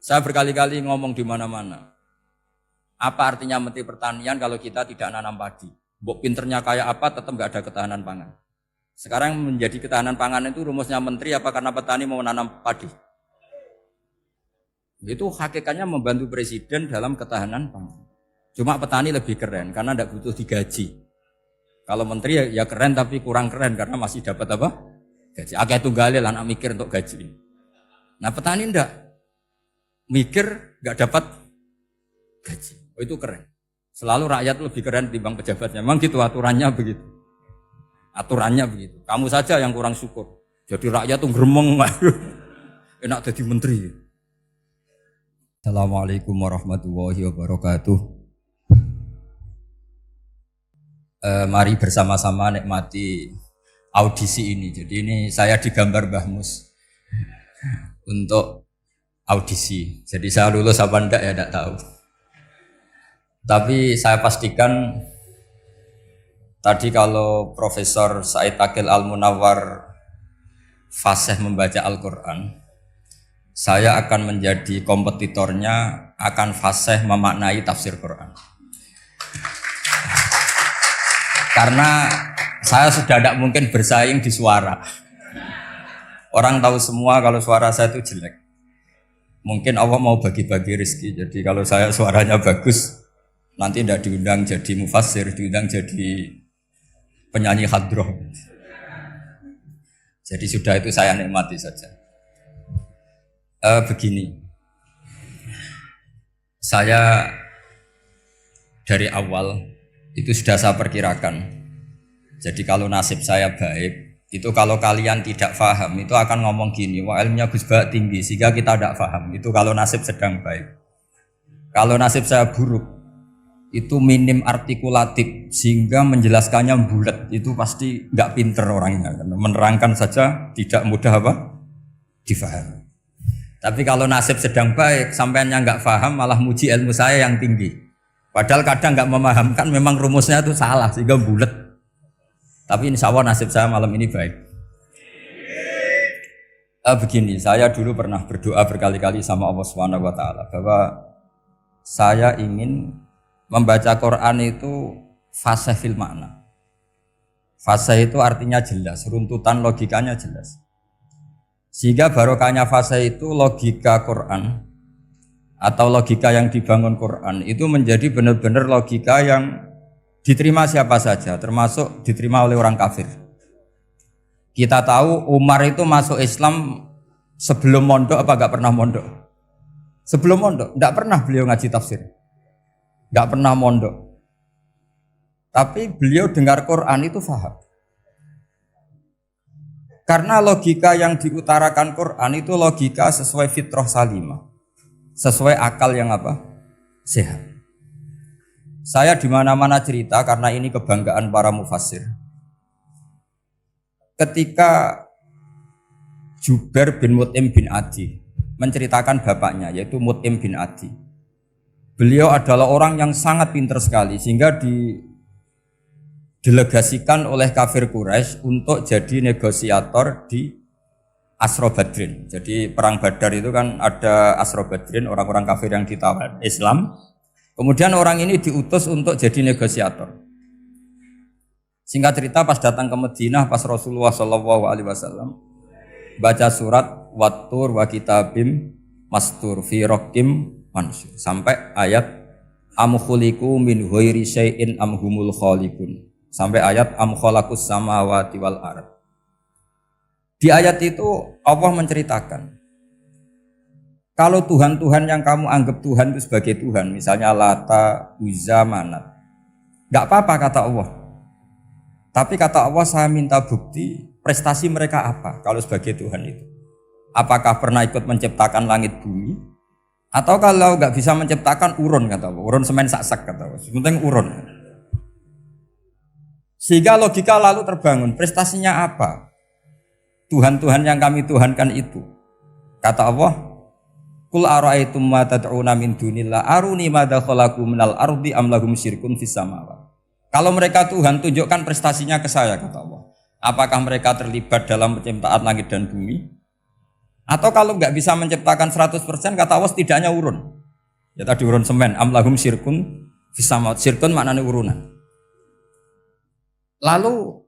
Saya berkali-kali ngomong di mana-mana. Apa artinya Menteri Pertanian kalau kita tidak nanam padi? Mbok pinternya kayak apa tetap nggak ada ketahanan pangan. Sekarang menjadi ketahanan pangan itu rumusnya menteri apa karena petani mau nanam padi? Itu hakikatnya membantu presiden dalam ketahanan pangan. Cuma petani lebih keren karena tidak butuh digaji. Kalau menteri ya keren tapi kurang keren karena masih dapat apa? Gaji. Akeh tunggalnya lah anak mikir untuk gaji. Nah petani ndak mikir nggak dapat gaji. Oh itu keren. Selalu rakyat lebih keren dibanding pejabatnya. Memang gitu aturannya begitu. Aturannya begitu. Kamu saja yang kurang syukur. Jadi rakyat tuh gremeng. Enak jadi menteri. Assalamualaikum warahmatullahi wabarakatuh. Mari bersama-sama nikmati audisi ini. Jadi ini saya digambar Mbah Mus untuk audisi. Jadi saya lulus apa enggak ya enggak tahu. Tapi saya pastikan tadi kalau Profesor Said Aqil Al-Munawwar fasih membaca Al-Quran, saya akan menjadi kompetitornya, akan fasih memaknai tafsir Quran. Karena saya sudah tidak mungkin bersaing di suara. Orang tahu semua kalau suara saya itu jelek. Mungkin Allah mau bagi-bagi rezeki. Jadi kalau saya suaranya bagus, nanti tidak diundang jadi mufassir, diundang jadi penyanyi hadroh. Jadi sudah itu saya nikmati saja. Begini, saya dari awal itu sudah saya perkirakan. Jadi kalau nasib saya baik, itu kalau kalian tidak paham, itu akan ngomong gini, wah ilmunya Gus Bak tinggi, sehingga kita tidak paham. Itu kalau nasib sedang baik. Kalau nasib saya buruk, itu minim artikulatif, sehingga menjelaskannya bulat. Itu pasti nggak pinter orangnya. Menerangkan saja tidak mudah apa? Difahami. Tapi kalau nasib sedang baik, sampeannya nggak paham, malah muji ilmu saya yang tinggi. Padahal kadang nggak memahamkan, memang rumusnya itu salah sehingga bulat. Tapi insya Allah nasib saya malam ini baik. Begini, saya dulu pernah berdoa berkali-kali sama Allah Subhanahu Wa Taala bahwa saya ingin membaca Quran itu fasih fil makna. Fasih itu artinya jelas, runtutan logikanya jelas. Sehingga barokahnya fasih itu logika Quran atau logika yang dibangun Quran itu menjadi benar-benar logika yang diterima siapa saja, termasuk diterima oleh orang kafir. Kita tahu Umar itu masuk Islam sebelum mondok apa enggak pernah mondok? Sebelum mondok, enggak pernah beliau ngaji tafsir. Enggak pernah mondok. Tapi beliau dengar Quran itu paham. Karena logika yang diutarakan Quran itu logika sesuai fitrah salimah. Sesuai akal yang apa? Sehat. Saya di mana-mana cerita karena ini kebanggaan para mufassir. Ketika Jubair bin Mut'im bin Adi menceritakan bapaknya yaitu Mut'im bin Adi. Beliau adalah orang yang sangat pintar sekali sehingga didelegasikan oleh kafir Quraisy untuk jadi negosiator di Asro Badrin. Jadi perang Badar itu kan ada Asro Badrin, orang-orang kafir yang ditawan Islam. Kemudian orang ini diutus untuk jadi negosiator. Singkat cerita pas datang ke Madinah pas Rasulullah SAW baca surat Wattur wa kitabim mastur fi raqim mansur sampai ayat am khuliqu min ghairi syai'in am humul khaliqun sampai ayat am khalaqus samawati wal ard. Di ayat itu Allah menceritakan kalau Tuhan-Tuhan yang kamu anggap Tuhan itu sebagai Tuhan, misalnya Lata, Uzza, Manat, gak apa-apa kata Allah. Tapi kata Allah saya minta bukti prestasi mereka apa kalau sebagai Tuhan itu. Apakah pernah ikut menciptakan langit bumi? Atau kalau gak bisa menciptakan urun kata Allah, urun semen sak-sak kata Allah, sementing urun. Sehingga logika lalu terbangun, prestasinya apa? Tuhan-Tuhan yang kami tuhankan itu. Kata Allah, Qul ara'aytum ma tad'una min dunillah aruni madza khalaqu minal ardi am lahum syirkun fis samawati. Kalau mereka Tuhan, tunjukkan prestasinya ke saya kata Allah. Apakah mereka terlibat dalam penciptaan langit dan bumi? Atau kalau nggak bisa menciptakan 100%, kata Allah setidaknya urun. Ya tadi urun semen, amlahum syirkun fisamawat. Syirkun maknanya urunan. Lalu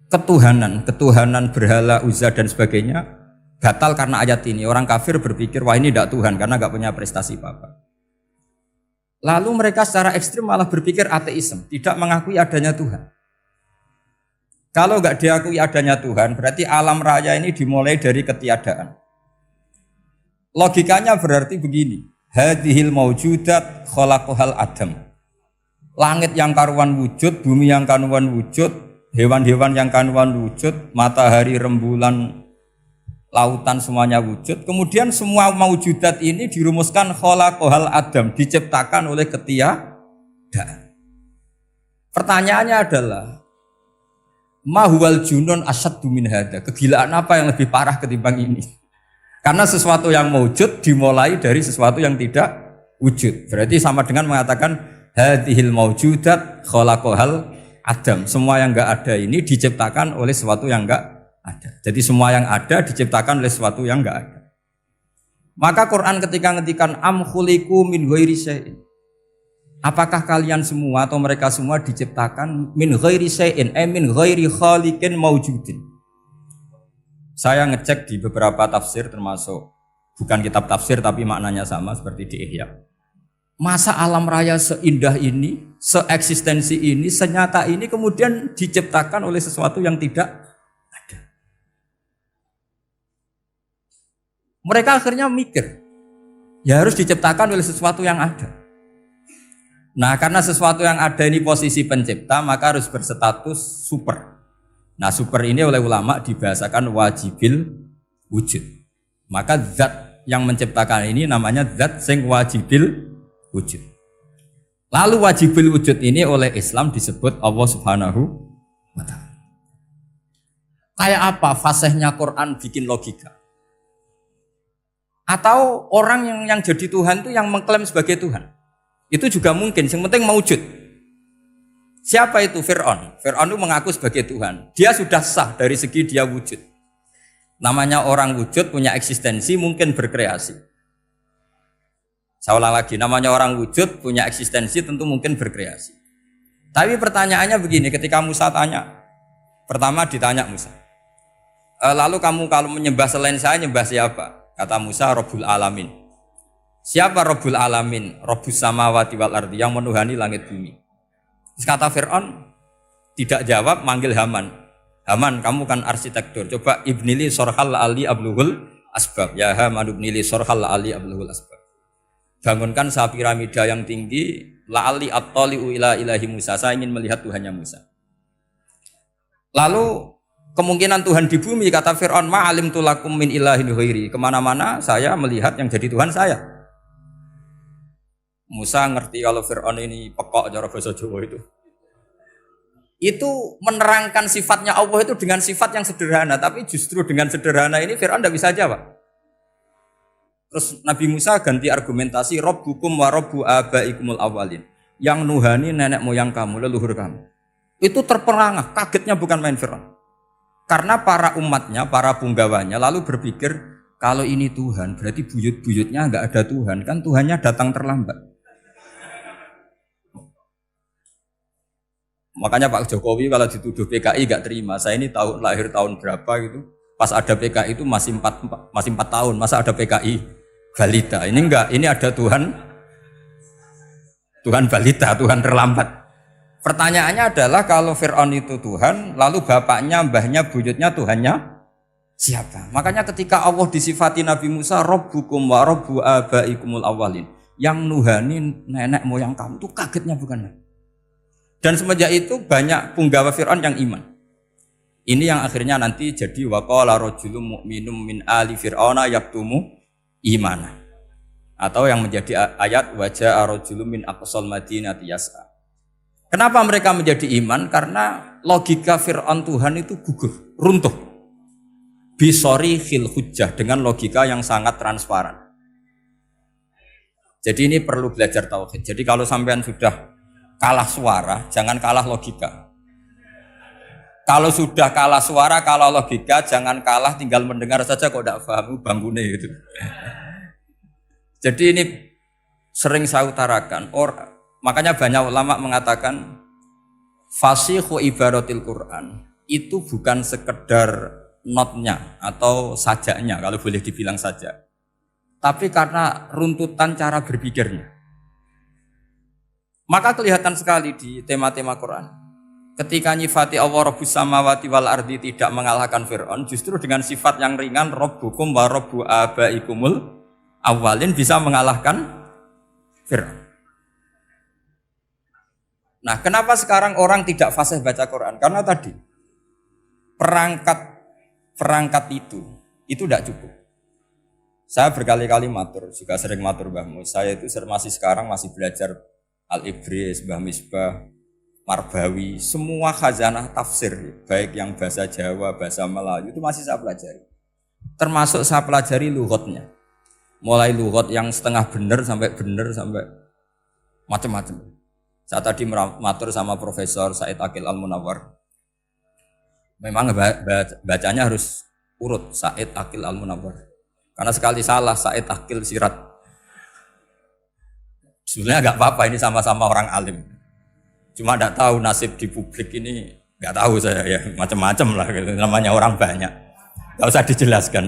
ketuhanan berhala, Uzza dan sebagainya batal karena ayat ini. Orang kafir berpikir wah ini tidak Tuhan karena nggak punya prestasi apa-apa. Lalu mereka secara ekstrim malah berpikir ateisme, tidak mengakui adanya Tuhan. Kalau nggak diakui adanya Tuhan, berarti alam raya ini dimulai dari ketiadaan. Logikanya berarti begini, hadhil maujudat khalaqahal adam. Langit yang karuan wujud, bumi yang karuan wujud, hewan-hewan yang karuan wujud, matahari, rembulan, lautan semuanya wujud. Kemudian semua maujudat ini dirumuskan khalaqahal adam, diciptakan oleh ketiadaan. Pertanyaannya adalah mahuwal junun asyaddu min hada. Kegilaan apa yang lebih parah ketimbang ini? Karena sesuatu yang wujud dimulai dari sesuatu yang tidak wujud. Berarti sama dengan mengatakan hadhil maujudat khalaqahal adam. Semua yang enggak ada ini diciptakan oleh sesuatu yang enggak ada. Jadi semua yang ada diciptakan oleh sesuatu yang enggak ada. Maka Quran ketika ngetikan am khuliqu min ghairi syai'in. Apakah kalian semua atau mereka semua diciptakan min ghairi syai'in, min ghairi khaliqin maujudin. Saya ngecek di beberapa tafsir termasuk bukan kitab tafsir tapi maknanya sama seperti di Ihya. Masa alam raya seindah ini, seeksistensi ini, senyata ini kemudian diciptakan oleh sesuatu yang tidak ada. Mereka akhirnya mikir, ya harus diciptakan oleh sesuatu yang ada. Nah, karena sesuatu yang ada ini posisi pencipta, maka harus berstatus super. Nah, super ini oleh ulama dibahasakan wajibil wujud. Maka zat yang menciptakan ini namanya zat sing wajibil wujud. Lalu wajibil wujud ini oleh Islam disebut Allah Subhanahu wa ta'ala. Kayak apa fasihnya Quran bikin logika? Atau orang yang jadi Tuhan itu yang mengklaim sebagai Tuhan? Itu juga mungkin, yang penting mewujud. Siapa itu? Fir'aun. Fir'aun itu mengaku sebagai Tuhan. Dia sudah sah dari segi dia wujud. Namanya orang wujud punya eksistensi, mungkin berkreasi. Saya ulang lagi, namanya orang wujud punya eksistensi, tentu mungkin berkreasi. Tapi pertanyaannya begini, ketika Musa tanya, pertama ditanya Musa, lalu kamu kalau menyembah selain saya, nyembah siapa? Kata Musa, Rabbul Alamin. Siapa Rabbul Alamin? Rabbus samawati wal ardi, yang menuhani langit bumi. Terus kata Fir'aun tidak jawab, manggil Haman. Haman, kamu kan arsitektur, coba ibnili sorhal ali abluhul asbab. Ya Haman ibnili sorhal ali abluhul asbab. Bangunkan sebuah piramida yang tinggi, la'ali at-tali'u ila ilahi Musa. Saya ingin melihat Tuhannya Musa. Lalu kemungkinan Tuhan di bumi, kata Fir'aun, ma'alim tulakum min ilahin ghairi. Kemana-mana saya melihat yang jadi Tuhan saya. Musa ngerti kalau Fir'aun ini pekok cara bahasa Jawa itu. Itu menerangkan sifatnya Allah itu dengan sifat yang sederhana. Tapi justru dengan sederhana ini Fir'aun tidak bisa jawab. Terus Nabi Musa ganti argumentasi, Rabbukum wa Rabbu abaikumul awalin. Yang nuhani nenek moyang kamu, leluhur kamu. Itu terperangah, kagetnya bukan main Fir'aun. Karena para umatnya, para punggawanya lalu berpikir, kalau ini Tuhan berarti buyut-buyutnya enggak ada Tuhan. Kan Tuhannya datang terlambat. Makanya Pak Jokowi kalau dituduh PKI gak terima. Saya ini lahir tahun berapa gitu. Pas ada PKI itu masih 4 tahun. Masa ada PKI balita? Ini enggak, ini ada Tuhan balita, Tuhan terlambat. Pertanyaannya adalah kalau Fir'aun itu Tuhan, lalu bapaknya, mbahnya, buyutnya Tuhannya siapa? Makanya ketika Allah disifati Nabi Musa, Rabbukum wa Rabbu abaikumul awalin. Yang nuhani nenek moyang kamu, itu kagetnya bukan? Dan semenjak itu banyak punggawa Fir'aun yang iman. Ini yang akhirnya nanti jadi waqala rajulun mu'minum min ali fir'auna yaktumu imana. Atau yang menjadi ayat wajaa rajulun min aqsal madinati yas'a. Kenapa mereka menjadi iman? Karena logika Fir'aun Tuhan itu gugur, runtuh. Bisori khil hujjah, dengan logika yang sangat transparan. Jadi ini perlu belajar tauhid. Jadi kalau sampean sudah kalah suara, jangan kalah logika. Kalau sudah kalah suara, kalah logika, jangan kalah tinggal mendengar saja kok tidak paham bangunnya gitu. Jadi ini sering saya utarakan. Makanya banyak ulama mengatakan fasihu ibaratil Quran itu bukan sekedar notnya atau sajaknya kalau boleh dibilang saja. Tapi karena runtutan cara berpikirnya. Maka kelihatan sekali di tema-tema Quran. Ketika nyifati Allah Rabbus samawati wal ardi tidak mengalahkan Fir'aun, justru dengan sifat yang ringan Rabbukum wa Rabbu abaikumul awalin bisa mengalahkan Fir'aun. Nah, kenapa sekarang orang tidak fasih baca Quran? Karena tadi perangkat itu tidak cukup. Saya berkali-kali matur, juga sering matur Mbah Mus. Saya itu sekarang masih belajar Al-Ibris, Mbah Misbah, Marbawi, semua khazanah tafsir, baik yang bahasa Jawa, bahasa Melayu itu masih saya pelajari. Termasuk saya pelajari lughatnya. Mulai lughat yang setengah benar sampai macam-macam. Saya tadi matur sama Profesor Said Aqil Al-Munawwar. Memang bacanya harus urut Said Aqil Al-Munawwar. Karena sekali salah Said Aqil Sirat. Sebenarnya enggak apa-apa, ini sama-sama orang alim. Cuma enggak tahu nasib di publik ini, enggak tahu saya ya, macam-macam lah gitu. Namanya orang banyak. Enggak usah dijelaskan.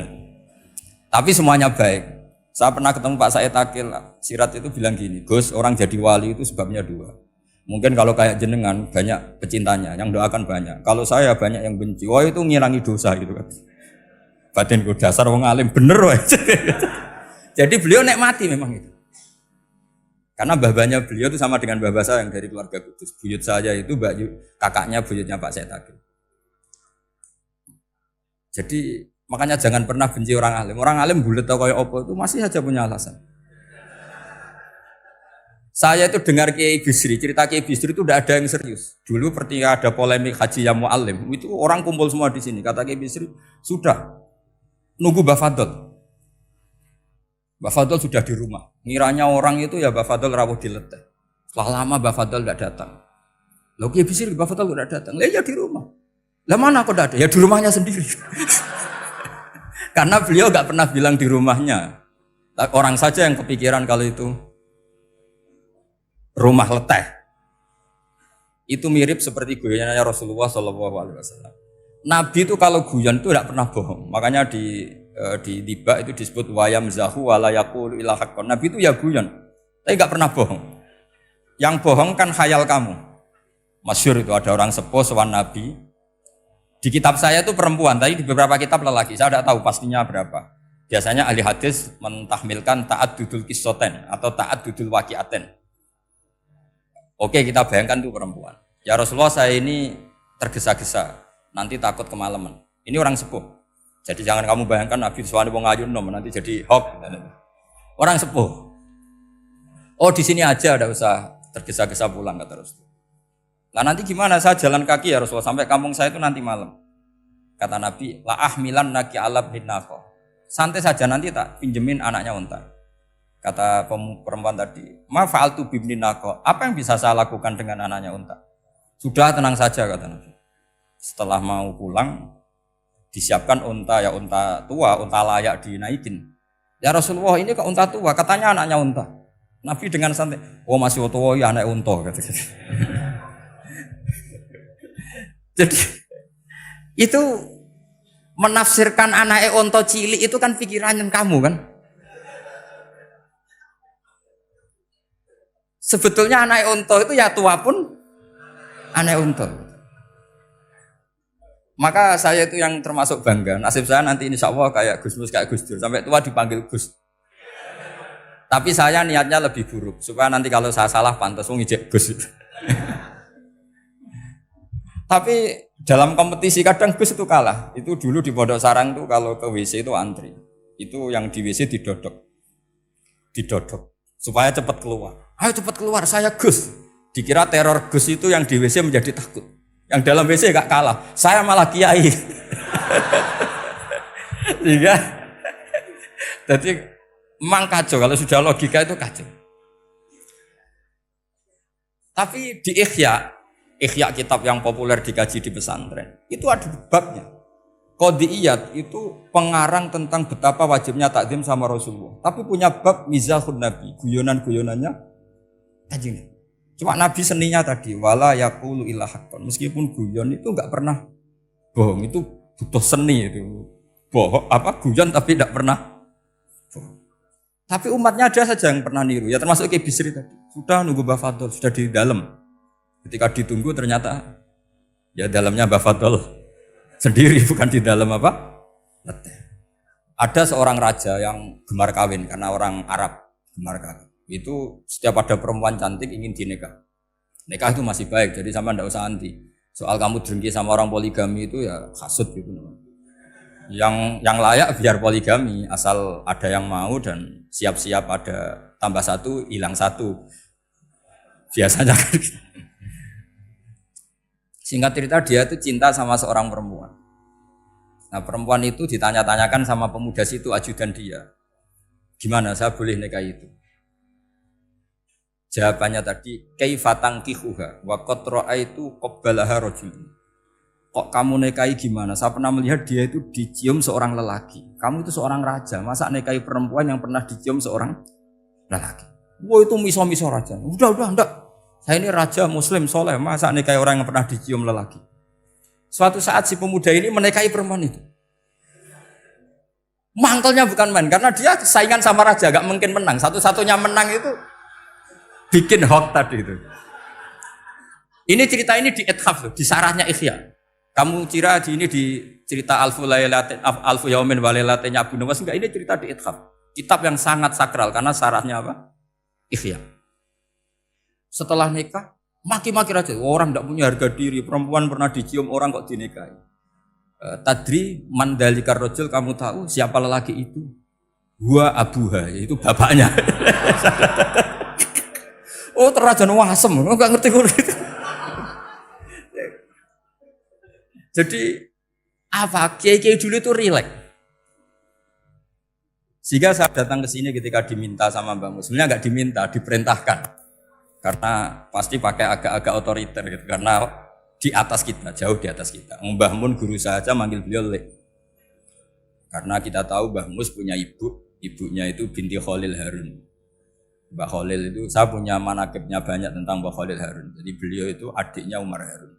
Tapi semuanya baik. Saya pernah ketemu Pak Said Aqil Sirat itu bilang gini, Gus, orang jadi wali itu sebabnya dua. Mungkin kalau kayak jenengan banyak pecintanya, yang doakan banyak. Kalau saya banyak yang benci, wah itu ngirangi dosa gitu kan. Batinku dasar wong alim bener wah. Jadi beliau nikmati memang itu. Karena babanya beliau itu sama dengan baba saya yang dari keluarga Kudus. Buyut saya itu kakaknya buyutnya Pak Said Aqil. Jadi makanya jangan pernah benci orang alim. Orang alim bulet atau kayak apa itu masih saja punya alasan. Saya itu dengar Kiai Bisri, cerita Kiai Bisri itu tidak ada yang serius. Dulu ketika ada polemik haji yang mu'alim, itu orang kumpul semua di sini. Kata Kiai Bisri, sudah nunggu Mbah Fadl. Mbah Fadl sudah di rumah. Ngiranya orang itu ya Mbah Fadl rawuh dileteh. Setelah lama Mbah Fadl tidak datang. Loh Kiai Bisri, Mbah Fadl tidak datang. Lah ya di rumah. Lah mana kok tidak ada? Ya di rumahnya sendiri. Karena beliau enggak pernah bilang di rumahnya. Orang saja yang kepikiran kalau itu rumah leteh. Itu mirip seperti guyonannya Rasulullah SAW. Nabi itu kalau guyon itu tidak pernah bohong. Makanya di tiba itu disebut wayam zahu walayakul ilahakon. Nabi itu ya guyon, tapi nggak pernah bohong. Yang bohong kan khayal kamu. Masyhur itu ada orang sepuh sowan Nabi. Di kitab saya itu perempuan, tapi di beberapa kitab lelaki. Saya tidak tahu pastinya berapa. Biasanya ahli hadis mentahmilkan taat dudul kisoten atau taat dudul wakiaten. Oke, kita bayangkan itu perempuan. Ya Rasulullah, saya ini tergesa-gesa, nanti takut kemalaman. Ini orang sepuh. Jadi jangan kamu bayangkan Nabi Suwani wong ayu nom nanti jadi hoax. Orang sepuh. Oh di sini aja, tidak usah tergesa-gesa pulang kata Rasulullah. Nah nanti gimana? Saya jalan kaki ya Rasulullah sampai kampung saya itu nanti malam. Kata Nabi, la ahmilan naki alab bin nafo. Santai saja nanti tak pinjemin anaknya unta. Kata perempuan tadi, ma fa'altu bibni naqo. Apa yang bisa saya lakukan dengan anaknya unta? Sudah tenang saja kata Nabi. Setelah mau pulang, disiapkan unta ya unta tua, unta layak dinaikin. Ya Rasulullah ini kok unta tua? Katanya anaknya unta. Nabi dengan santai, oh masih tua ya anak unta. Jadi itu menafsirkan anaknya unta cilik itu kan pikirannya kamu kan. Sebetulnya anak unta itu ya tua pun anak unta. Maka saya itu yang termasuk bangga. Nasib saya nanti insya Allah kayak Gus Mus, kayak Gus Dur. Sampai tua dipanggil Gus. Tapi saya niatnya lebih buruk. Supaya nanti kalau saya salah pantas ngijek Gus. Tapi dalam kompetisi kadang Gus itu kalah. Itu dulu di Pondok Sarang itu kalau ke WC itu antri. Itu yang di WC didodok. Supaya cepat keluar. Ayo cepat keluar, saya Gus. Dikira teror Gus itu yang di WC menjadi takut. Yang dalam WC gak kalah, saya malah kiai. Iya. Jadi memang kacau, kalau sudah logika itu kacau. Tapi di Ihya, Ikhya kitab yang populer dikaji di pesantren. Itu ada babnya. Qadiyat itu pengarang tentang betapa wajibnya takdim sama Rasulullah. Tapi punya bab mizahun Nabi, guyonan-guyonannya Kanjeng. Cuma Nabi seninya tadi wala yaqulu illa haqqan. Meskipun guyon itu enggak pernah bohong, itu butuh seni itu. Bohong guyon tapi tidak pernah bohong. Tapi umatnya ada saja yang pernah niru. Ya termasuk Ki Bisri tadi. Sudah nunggu Mbah Fadl, sudah di dalam. Ketika ditunggu ternyata ya dalamnya Mbah Fadl sendiri, bukan di dalam letih. Ada seorang raja yang gemar kawin karena orang Arab gemar kawin. Itu setiap ada perempuan cantik ingin dinikah. Nikah itu masih baik, jadi sama ndak usah anti. Soal kamu dengki sama orang poligami itu ya hasut gitu. Yang layak biar poligami, asal ada yang mau dan siap-siap ada tambah satu, hilang satu. Biasanya kan. Singkat cerita dia itu cinta sama seorang perempuan. Nah perempuan itu ditanya-tanyakan sama pemuda situ ajudan dia. Gimana saya boleh nikah itu? Jawabannya tadi kaifatang kihuha wa qad ra'aitu qabbalaha rajul. Kok kamu nikahi gimana? Saya pernah melihat dia itu dicium seorang lelaki. Kamu itu seorang raja, masa nikahi perempuan yang pernah dicium seorang lelaki? Wah itu miso-miso raja. Udah enggak. Saya ini raja muslim soleh, masa nikahi orang yang pernah dicium lelaki? Suatu saat si pemuda ini menikahi perempuan itu. Mangkelnya bukan main, karena dia saingan sama raja, gak mungkin menang. Satu-satunya menang itu bikin hoax tadi itu. Ini cerita ini di ithaf, di sarahnya Ikhya. Kamu kira di cerita Alfu Yaumin wa Lailatin Abu Nawas, enggak, ini cerita di ithaf. Kitab yang sangat sakral karena sarahnya apa? Ikhya. Setelah nikah, maki-maki raja. Orang tidak punya harga diri, perempuan pernah dicium orang kok dinikahi. Tadri mandalikar rojul, kamu tahu siapa lelaki itu? Gua abuha, itu bapaknya. Oh terrajan wasem, enggak ngerti gitu. Jadi apa? Kiai-kiai dulu itu rileks. Sehingga saya datang ke sini ketika diminta sama Mbak Mus. Sebenarnya enggak diminta, diperintahkan. Karena pasti pakai agak-agak otoriter gitu. Karena di atas kita, jauh di atas kita. Mbah Mun guru saja manggil beliau Lek. Karena kita tahu Mbah Mus punya ibunya itu binti Khalil Harun. Mbah Khalil itu, saya punya manakibnya banyak tentang Mbah Khalil Harun. Jadi beliau itu adiknya Umar Harun.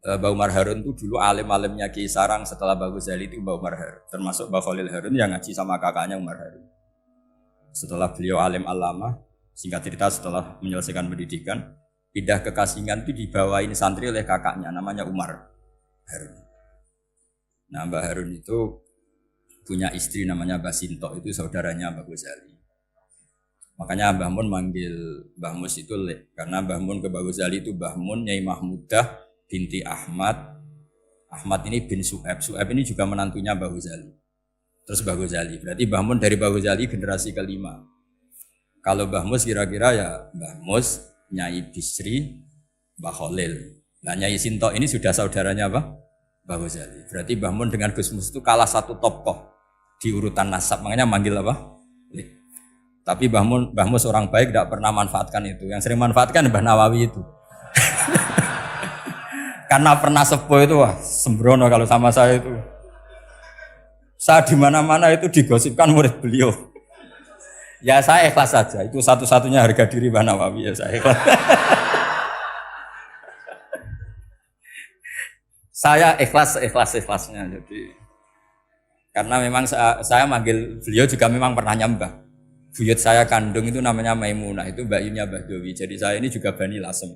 Mbah Umar Harun itu dulu alim-alimnya Ki Sarang, setelah Mbah Ghazali itu Mbah Umar Harun. Termasuk Mbah Khalil Harun yang ngaji sama kakaknya Umar Harun. Setelah beliau alim alama, singkat cerita setelah menyelesaikan pendidikan, pindah ke Kasingan itu dibawain santri oleh kakaknya, namanya Umar Harun. Nah Mbah Harun itu punya istri namanya Mbah Sinto, itu saudaranya Mbah Ghazali. Makanya Mbah Mun manggil Mbah Mus itu Lek, karena Mbah Mun ke Mbah Ghazali itu Mbah Mun Nyai Mahmudah binti Ahmad. Ahmad ini bin Su'aib. Su'aib ini juga menantunya Mbah Ghazali. Terus Mbah Ghazali, berarti Mbah Mun dari Mbah Ghazali generasi kelima. Kalau Mbah Mus kira-kira ya Mbah Mus, Nyai Bisri, Mbah Khalil. Nah Nyai Sinto ini sudah saudaranya apa? Mbah Ghazali. Berarti Mbah Mun dengan Gus Mus itu kalah satu tokoh di urutan nasab. Makanya manggil apa? Lek. Tapi Mbah Mus orang baik, tidak pernah manfaatkan itu. Yang sering manfaatkan Mbah Nawawi itu. Karena pernah sepuh itu, wah sembrono kalau sama saya itu. Saya di mana-mana itu digosipkan murid beliau. Ya saya ikhlas saja. Itu satu-satunya harga diri Mbah Nawawi, ya saya ikhlas. Saya ikhlasnya. Jadi karena memang saya manggil beliau juga memang pernah nyembah. Buyut saya kandung itu namanya Maimunah, itu mbaknya Mbah Dowi. Jadi saya ini juga Bani Lasem.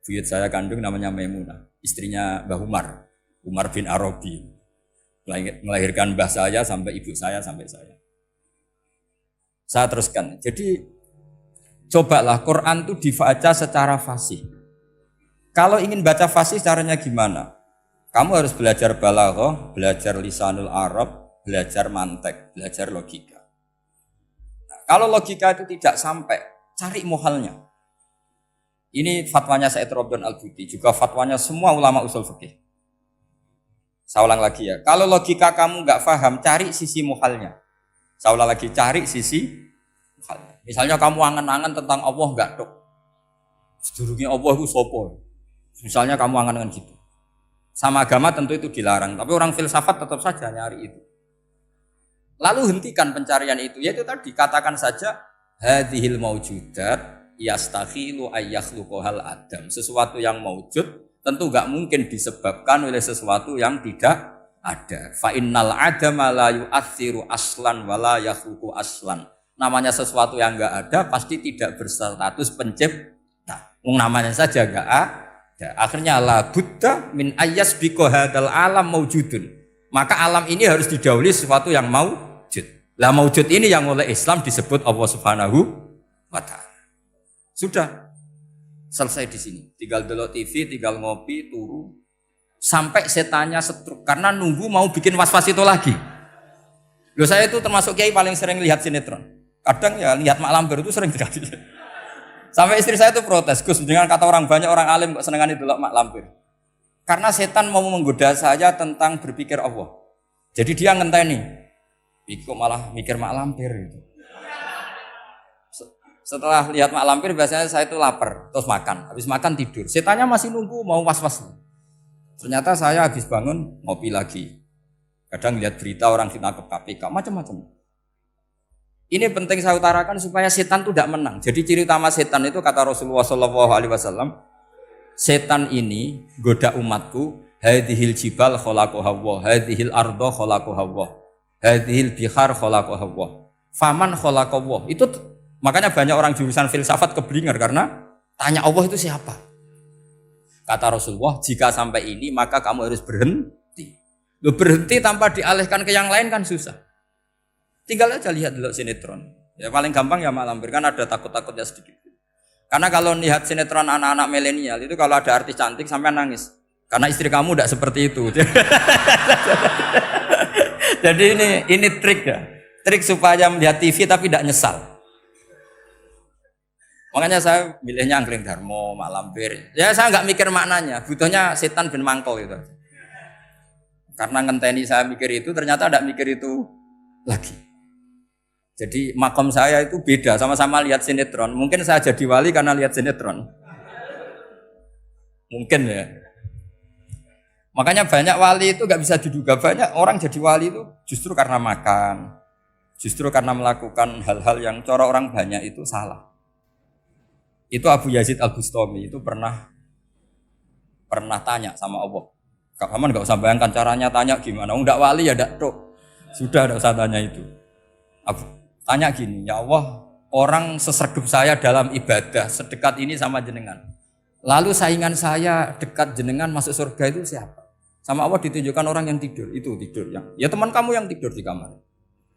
Buyut saya kandung namanya Maimunah, istrinya Mbah Umar bin Arabi. Melahirkan mbah saya sampai ibu saya sampai saya. Saya teruskan. Jadi cobalah Quran itu dibaca secara fasih. Kalau ingin baca fasih caranya gimana? Kamu harus belajar balaghah, belajar lisanul Arab, belajar mantek, belajar logika. Kalau logika itu tidak sampai, cari muhalnya. Ini fatwanya Said Robdon Al-Buti, juga fatwanya semua ulama usul fikih. Saya ulang lagi ya, kalau logika kamu nggak paham, cari sisi muhalnya. Saya ulang lagi, cari sisi muhalnya. Misalnya kamu angan-angan tentang Allah nggak dok. Sedurungnya Allah itu sopo. Misalnya kamu angan-angan gitu. Sama agama tentu itu dilarang, tapi orang filsafat tetap saja nyari itu. Lalu hentikan pencarian itu, yaitu tadi katakan saja hadhil maujudat yastakhilu ayyakhluqahal adam. Sesuatu yang maujud tentu enggak mungkin disebabkan oleh sesuatu yang tidak ada. Fa innal adama la yu'atsiru aslan wala yakhluqu aslan. Namanya sesuatu yang enggak ada pasti tidak berstatus pencipta. Namanya saja enggak ada. Akhirnya la buddha min ayyasbiqa hadzal alam maujudun. Maka alam ini harus didahului sesuatu yang maujud. Lah maujud ini yang oleh Islam disebut Allah Subhanahu wa taala. Sudah selesai di sini. Tinggal delok TV, tinggal ngopi, turu sampai setannya setruk karena nunggu mau bikin was-was itu lagi. Loh saya itu termasuk kiai paling sering lihat sinetron. Kadang ya lihat Mak Lampir itu sering terjadi. Sampai istri saya itu protes, Gus, dengan kata orang banyak orang alim kok senengan itu Mak Lampir. Karena setan mau menggoda saya tentang berpikir Allah. Jadi dia ngenteni. Iku malah mikir Mak Lampir gitu. Setelah lihat Mak Lampir biasanya saya itu lapar, terus makan. Habis makan tidur. Setannya masih nunggu mau was-was. Ternyata saya habis bangun ngopi lagi. Kadang lihat berita orang ditangkap KPK, macam-macam. Ini penting saya utarakan supaya setan itu tidak menang. Jadi ciri utama setan itu kata Rasulullah SAW, setan ini goda umatku, hadhil jibal khalaqaha Allah, hadhil ardo khalaqaha Allah, hadhil bihar khalaqaha Allah, faman khalaqaha Allah. Itu makanya banyak orang jurusan filsafat keblinger karena tanya Allah itu siapa. Kata Rasulullah, jika sampai ini maka kamu harus berhenti. Loh, berhenti tanpa dialihkan ke yang lain kan susah. Tinggal aja lihat dulu sinetron. Ya paling gampang ya Mak Lampir, kan ada takut-takutnya sedikit. Karena kalau lihat sinetron anak-anak milenial itu kalau ada artis cantik sampai nangis. Karena istri kamu tidak seperti itu. Jadi ini trik ya. Trik supaya melihat TV tapi tidak nyesal. Makanya saya milihnya Angling Darmo, Mak Lampir. Ya saya nggak mikir maknanya, butuhnya setan bin mangkol itu. Karena ngenteni saya mikir itu, ternyata tidak mikir itu lagi. Jadi makom saya itu beda, sama-sama lihat sinetron. Mungkin saya jadi wali karena lihat sinetron. Mungkin ya. Makanya banyak wali itu nggak bisa diduga. Banyak orang jadi wali itu justru karena makan, justru karena melakukan hal-hal yang cara orang banyak itu salah. Itu Abu Yazid Al-Bustami itu pernah tanya sama Allah. Kamu nggak usah bayangkan caranya tanya gimana. Enggak wali ya enggak tok. Sudah enggak usah tanya itu. Tanya gini, ya Allah, orang sesergap saya dalam ibadah sedekat ini sama jenengan. Lalu saingan saya dekat jenengan masuk surga itu siapa? Sama Allah ditunjukkan orang yang tidur, itu tidur yang. Ya teman kamu yang tidur di kamar.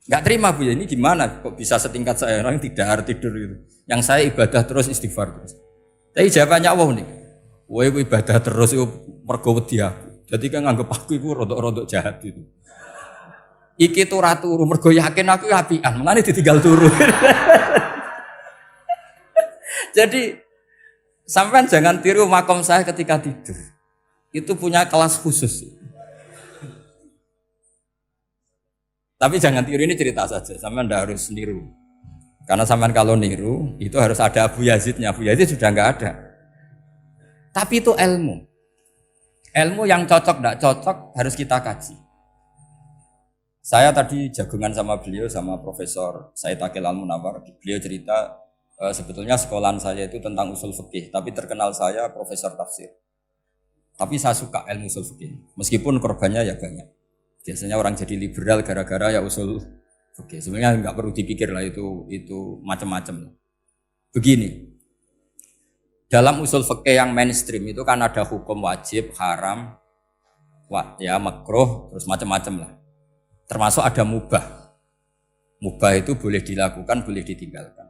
Enggak terima Bu ya, ini gimana kok bisa setingkat saya orang tidak tidur itu. Yang saya ibadah terus istighfar terus. Tapi jawabannya Allah nih. Woe ibadah terus itu mergo wedi aku. Jadi kan nganggep aku itu rodok-rodok jahat itu. Iki tuh ratu mergo yakin aku apian, mulane ditinggal turu. Jadi sampean jangan tiru makom saya ketika tidur. Itu punya kelas khusus. Tapi jangan tiru, ini cerita saja, sampean ndak harus niru. Karena sampean kalau niru itu harus ada Abu Yazidnya. Abu Yazid sudah enggak ada. Tapi itu ilmu. Ilmu yang cocok ndak cocok harus kita kaji. Saya tadi jagungan sama beliau, sama Profesor Said Akil Al-Munawar. Beliau cerita sebetulnya sekolahan saya itu tentang usul fikih, tapi terkenal saya Profesor Tafsir. Tapi saya suka ilmu usul fikih, meskipun korbannya ya banyak. Biasanya orang jadi liberal gara-gara ya usul fikih. Sebenarnya nggak perlu dipikir lah itu macam-macam. Begini, dalam usul fikih yang mainstream itu kan ada hukum wajib, haram, ya makruh, terus macam-macam lah. Termasuk ada mubah. Mubah itu boleh dilakukan, boleh ditinggalkan.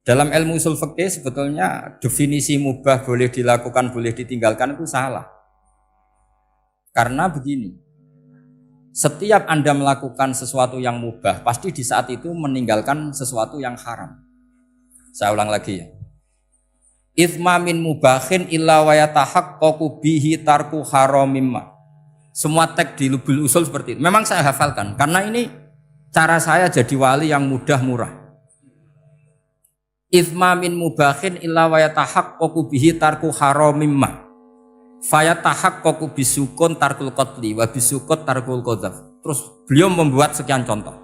Dalam ilmu usul fikih sebetulnya definisi mubah boleh dilakukan, boleh ditinggalkan itu salah. Karena begini, setiap Anda melakukan sesuatu yang mubah, pasti di saat itu meninggalkan sesuatu yang haram. Saya ulang lagi ya. Itsma min mubahin illa wa yatahaqqaqu bihi tarku haramimma. Semua teks di Lubul Usul seperti itu. Memang saya hafalkan karena ini cara saya jadi wali yang mudah murah. Itsma min mubahin illa wa yatahaqqaqu bihi tarku haramimma. Fayatahaqqaqu bisukun tarkul qatli wa bisukut tarkul qadzaf. Terus beliau membuat sekian contoh.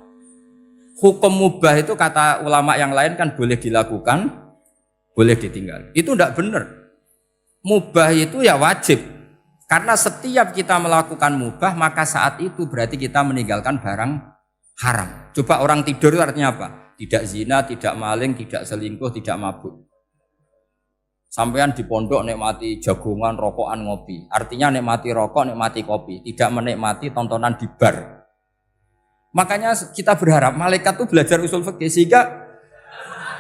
Hukum mubah itu kata ulama yang lain kan boleh dilakukan, boleh ditinggal. Itu tidak benar. Mubah itu ya wajib. Karena setiap kita melakukan mubah maka saat itu berarti kita meninggalkan barang haram. Coba orang tidur itu artinya apa? Tidak zina, tidak maling, tidak selingkuh, tidak mabuk. Sampean di pondok nikmati jagongan, rokokan, ngopi. Artinya nikmati rokok, nikmati kopi, tidak menikmati tontonan di bar. Makanya kita berharap malaikat itu belajar usul fikih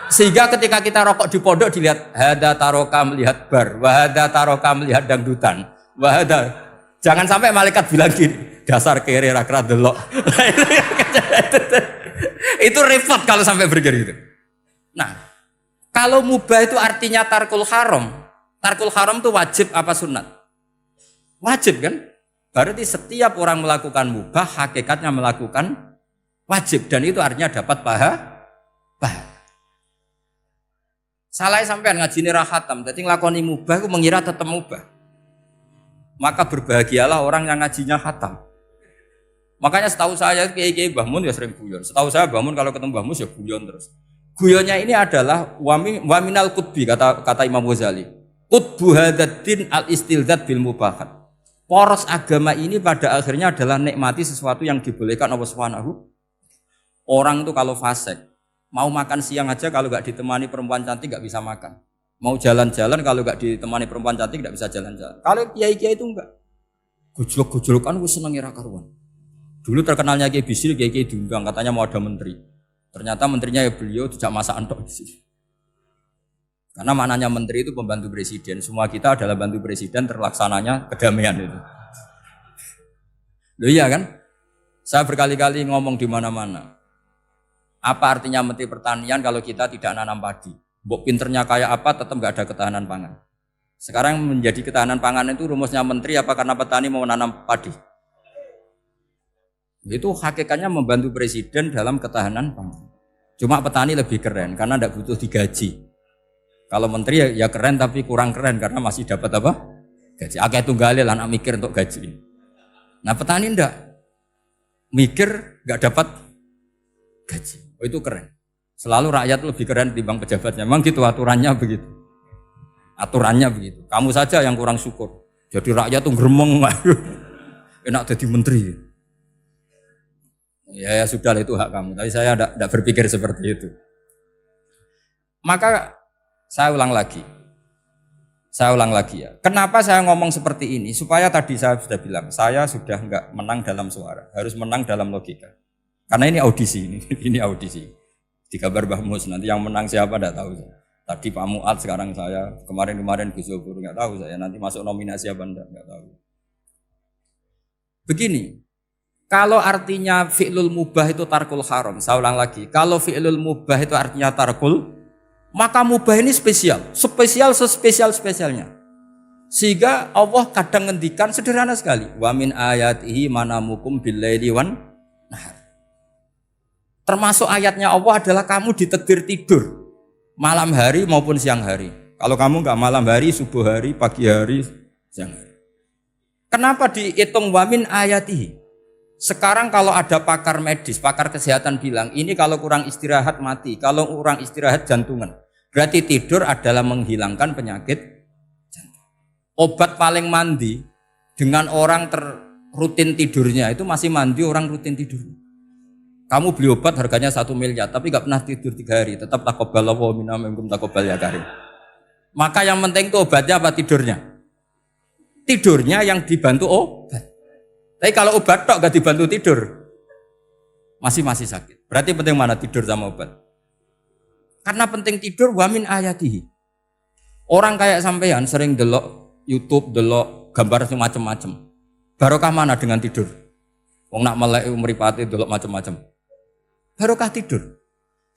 sehingga ketika kita rokok di pondok dilihat hada taroka melihat bar, wahada taroka melihat dangdutan, wahada. Jangan sampai malaikat bilang gini, dasar kere rakra delok. Itu repot kalau sampai bergerak gitu. Nah, kalau mubah itu artinya tarkul haram. Tarkul haram itu wajib apa sunat? Wajib kan? Berarti setiap orang melakukan mubah hakikatnya melakukan wajib dan itu artinya dapat pahala. Salah sampean ngajine ra khatam, dadi nglakoni mubah itu mengira tetap mubah. Maka berbahagialah orang yang ngajinya khatam. Makanya setahu saya kiai-kiai Mbah Mun ya sering guyon. Setahu saya Mbah Mun kalau ketemu Mbah Mus ya guyon terus. Guyonnya ini adalah waminal qutbi kata Imam Ghazali. Qutbu hadaddin al-istildzat bil mubahat. Poros agama ini pada akhirnya adalah nikmati sesuatu yang dibolehkan Allah Subhanahu. Orang itu kalau fasik, mau makan siang aja kalau enggak ditemani perempuan cantik enggak bisa makan. Mau jalan-jalan kalau enggak ditemani perempuan cantik enggak bisa jalan-jalan. Kalau kiai-kiai itu enggak. Gojlok-gojlokan wis seneng ira karuan. Dulu terkenalnya Kiai Bisri, Kiai diundang katanya mau ada menteri. Ternyata menterinya ya beliau tidak masak antok di sini. Karena maknanya menteri itu pembantu presiden. Semua kita adalah bantu presiden terlaksananya kedamaian itu. Loh iya kan? Saya berkali-kali ngomong di mana-mana. Apa artinya menteri pertanian kalau kita tidak nanam padi? Mbok pinternya kayak apa tetap nggak ada ketahanan pangan. Sekarang menjadi ketahanan pangan itu rumusnya menteri apa karena petani mau nanam padi? Itu hakikatnya membantu presiden dalam ketahanan pangan. Cuma petani lebih keren karena tidak butuh digaji. Kalau menteri ya keren tapi kurang keren karena masih dapat apa? Gaji. Akeh tunggalil anak mikir untuk gaji. Nah petani ndak mikir nggak dapat gaji. Oh itu keren. Selalu rakyat lebih keren dibanding pejabatnya. Memang gitu aturannya begitu. Aturannya begitu. Kamu saja yang kurang syukur. Jadi rakyat tuh gremeng. Enak jadi menteri. Ya sudah itu hak kamu, tapi saya tidak berpikir seperti itu. Maka saya ulang lagi ya. Kenapa saya ngomong seperti ini? Supaya tadi saya sudah bilang, saya sudah enggak menang dalam suara, harus menang dalam logika. Karena ini audisi, ini audisi. Di kabar Mbah Mus, nanti yang menang siapa tidak tahu. Tadi Pak Muat, sekarang saya, kemarin Gus Zobur nggak tahu saya. Nanti masuk nominasi apa nggak tahu. Begini. Kalau artinya fi'lul mubah itu tarkul haram, saya ulang lagi. Kalau fi'lul mubah itu artinya tarkul, maka mubah ini spesial sespesialnya. Sehingga Allah kadang ngendikan sederhana sekali. Wa min ayatihi manamukum billaili wan nahar. Termasuk ayatnya Allah adalah kamu ditakdir tidur malam hari maupun siang hari. Kalau kamu enggak malam hari, subuh hari, pagi hari, siang hari. Kenapa dihitung wa min ayatihi? Sekarang kalau ada pakar medis, pakar kesehatan bilang, ini kalau kurang istirahat mati, kalau kurang istirahat jantungan. Berarti tidur adalah menghilangkan penyakit jantung. Obat paling mandi dengan orang rutin tidurnya itu masih mandi orang rutin tidur. Kamu beli obat harganya 1 miliar, tapi gak pernah tidur 3 hari, tetap taqabbalallahu minna minkum taqabbal ya karim. Maka yang penting itu obatnya apa tidurnya? Tidurnya yang dibantu obat. Tapi kalau obat tok gak dibantu tidur, masih sakit. Berarti penting mana tidur sama obat? Karena penting tidur wa min ayatihi. Orang kayak sampean sering delok YouTube, delok gambar macam-macam. Barokah mana dengan tidur? Wong nak melek mripate delok macam-macam. Barokah tidur.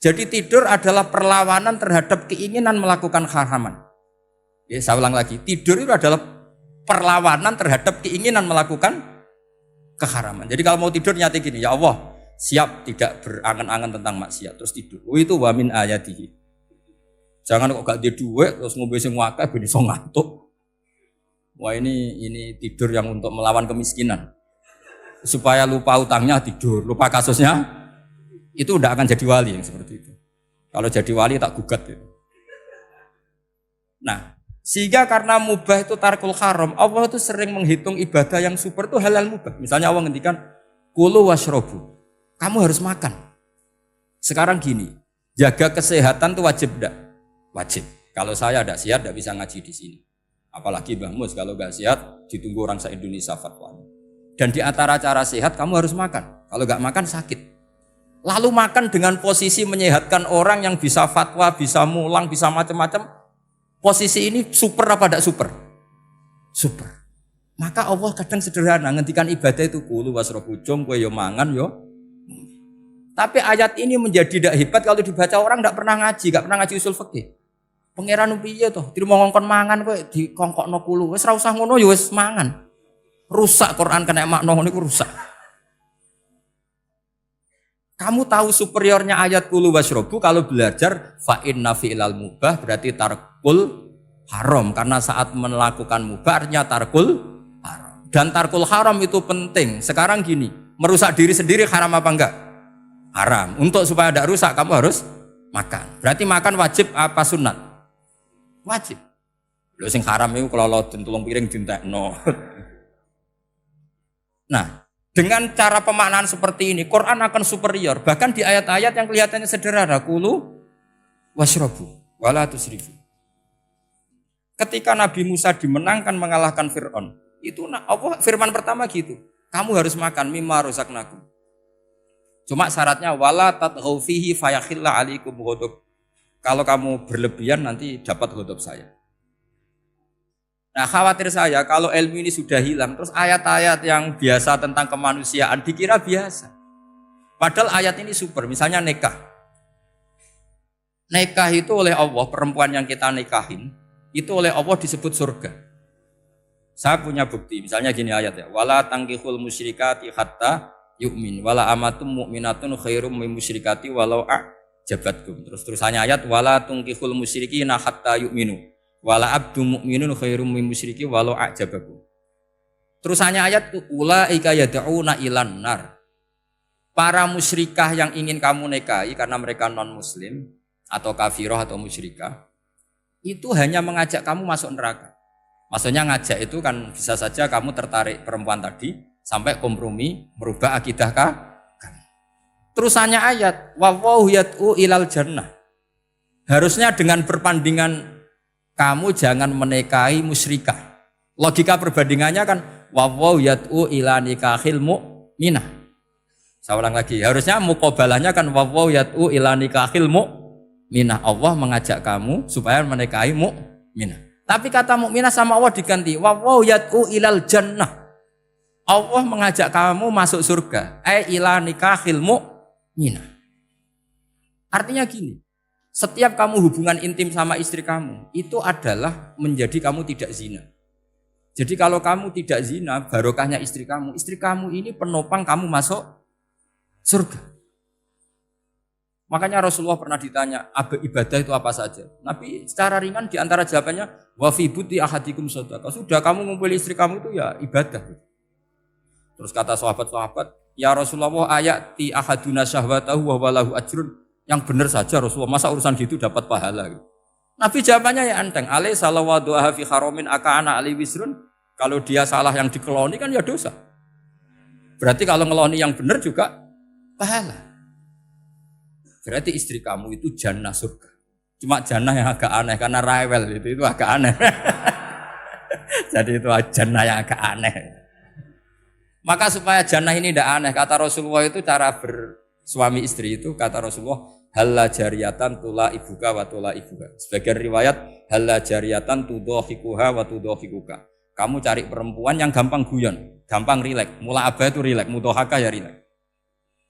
Jadi tidur adalah perlawanan terhadap keinginan melakukan haraman. Ya, saya ulang lagi, tidur itu adalah perlawanan terhadap keinginan melakukan keharaman. Jadi kalau mau tidur nyati gini, ya Allah, siap tidak berangan-angan tentang maksiat terus tidur. Oh itu wa min ayatihi. Jangan kok gak di duit terus ngombe sing akeh ben iso ngantuk. Wah ini tidur yang untuk melawan kemiskinan. Supaya lupa utangnya tidur, lupa kasusnya, itu udah akan jadi wali yang seperti itu. Kalau jadi wali tak gugat gitu. Nah, sehingga karena mubah itu tarkul haram, Allah itu sering menghitung ibadah yang super itu halal mubah. Misalnya Allah ngendikan kulu washrobu, kamu harus makan. Sekarang gini, jaga kesehatan itu wajib enggak? Wajib. Kalau saya tidak sehat tidak bisa ngaji di sini. Apalagi Mbah Mus kalau nggak sehat ditunggu orang se-Indonesia fatwanya. Dan di antara cara sehat kamu harus makan. Kalau nggak makan sakit. Lalu makan dengan posisi menyehatkan orang yang bisa fatwa, bisa mulang, bisa macam-macam. Posisi ini super apa tidak super? Super. Maka Allah kadang sederhana ngendikan ibadah itu kulu wasrobu jom kowe yo mangan yo. Tapi ayat ini menjadi tidak hebat kalau dibaca orang tidak pernah ngaji usul fikih. Pangeran piye to? Dirimo ngongkon mangan kowe dikongkokno kulu. Wis ora usah ngono ya wis mangan. Rusak Quran kena makna niku rusak. Kamu tahu superiornya ayat kulu wasrobu kalau belajar fa inna fi'lal mubah berarti tarkul haram karena saat melakukan mubah artinya tarkul haram. Dan tarkul haram itu penting. Sekarang gini, merusak diri sendiri haram apa enggak? Haram. Untuk supaya tidak rusak kamu harus makan. Berarti makan wajib apa sunat? Wajib. Lho sing haram itu kalau loden tulung piring dintekno. Nah, dengan cara pemaknaan seperti ini, Quran akan superior. Bahkan di ayat-ayat yang kelihatannya sederhana, kulu washrobu wala tusrifu. Ketika Nabi Musa dimenangkan mengalahkan Fir'aun, itu Allah firman pertama gitu. Kamu harus makan mimma rozaqnakum. Cuma syaratnya wala tatghaw fihi fayakhilla alaikum ghadab. Kalau kamu berlebihan nanti dapat ghadab saya. Nah khawatir saya kalau ilmu ini sudah hilang terus ayat-ayat yang biasa tentang kemanusiaan dikira biasa. Padahal ayat ini super, misalnya nikah. Nikah itu oleh Allah, perempuan yang kita nikahin itu oleh Allah disebut surga. Saya punya bukti, misalnya gini ayat ya, wala tangkihul musyrikati hatta yu'min wala amatum mu'minatun khairum min musyrikati walau a'jabatkum. Terusannya ayat wala tangkihul musyrikina hatta yu'minu wala abdu mu'minun khairum min musyriki walau a'jabakum. Terusannya ayat ulaika yad'una ilan nar. Para musyrikah yang ingin kamu nikahi karena mereka non muslim atau kafirah atau musyrikah itu hanya mengajak kamu masuk neraka. Maksudnya ngajak itu kan bisa saja kamu tertarik perempuan tadi sampai kompromi merubah akidah kamu. Terusannya ayat wallahu yad'u ilal jannah. Harusnya dengan perbandingan kamu jangan menikahi musyrikah. Logika perbandingannya kan wallahu yad'u ila nikahil mu'minah. Saya ulang lagi, harusnya muqabalahnya kan wallahu yad'u ila nikahil mu'minah. Allah mengajak kamu supaya menikahi mu'minah. Tapi kata mukminah sama Allah diganti wallahu yad'u ilal jannah. Allah mengajak kamu masuk surga. Ila nikahil mu'minah. Artinya gini, setiap kamu hubungan intim sama istri kamu itu adalah menjadi kamu tidak zina. Jadi kalau kamu tidak zina, barokahnya istri kamu ini penopang kamu masuk surga. Makanya Rasulullah pernah ditanya, ibadah itu apa saja? Nabi secara ringan diantara jawabannya, wa fi buti ahadikum shadaqah. Sudah kamu ngumpul istri kamu itu ya ibadah. Terus kata sahabat-sahabat, ya Rasulullah ayati ahaduna syahwatahu wa walahu ajrun. Yang benar saja Rasulullah, masa urusan gitu dapat pahala. Nabi jawabannya ya enteng, alai salawaduha fi haramin aka'ana ali wisrun. Kalau dia salah yang dikeloni kan ya dosa. Berarti kalau ngeloni yang benar juga pahala. Berarti istri kamu itu jannah surga. Cuma jannah yang agak aneh karena rewel itu agak aneh. Jadi itu jannah yang agak aneh. Maka supaya jannah ini tidak aneh, kata Rasulullah itu cara bersuami istri itu kata Rasulullah halla jariyatan tula ibuka wa tula ibuka. Sebagian riwayat halla jariyatan tudhahikuha wa tudhahikuka. Kamu cari perempuan yang gampang guyon, gampang rileks. Mula abah itu rileks, mudhahaka ya rileks.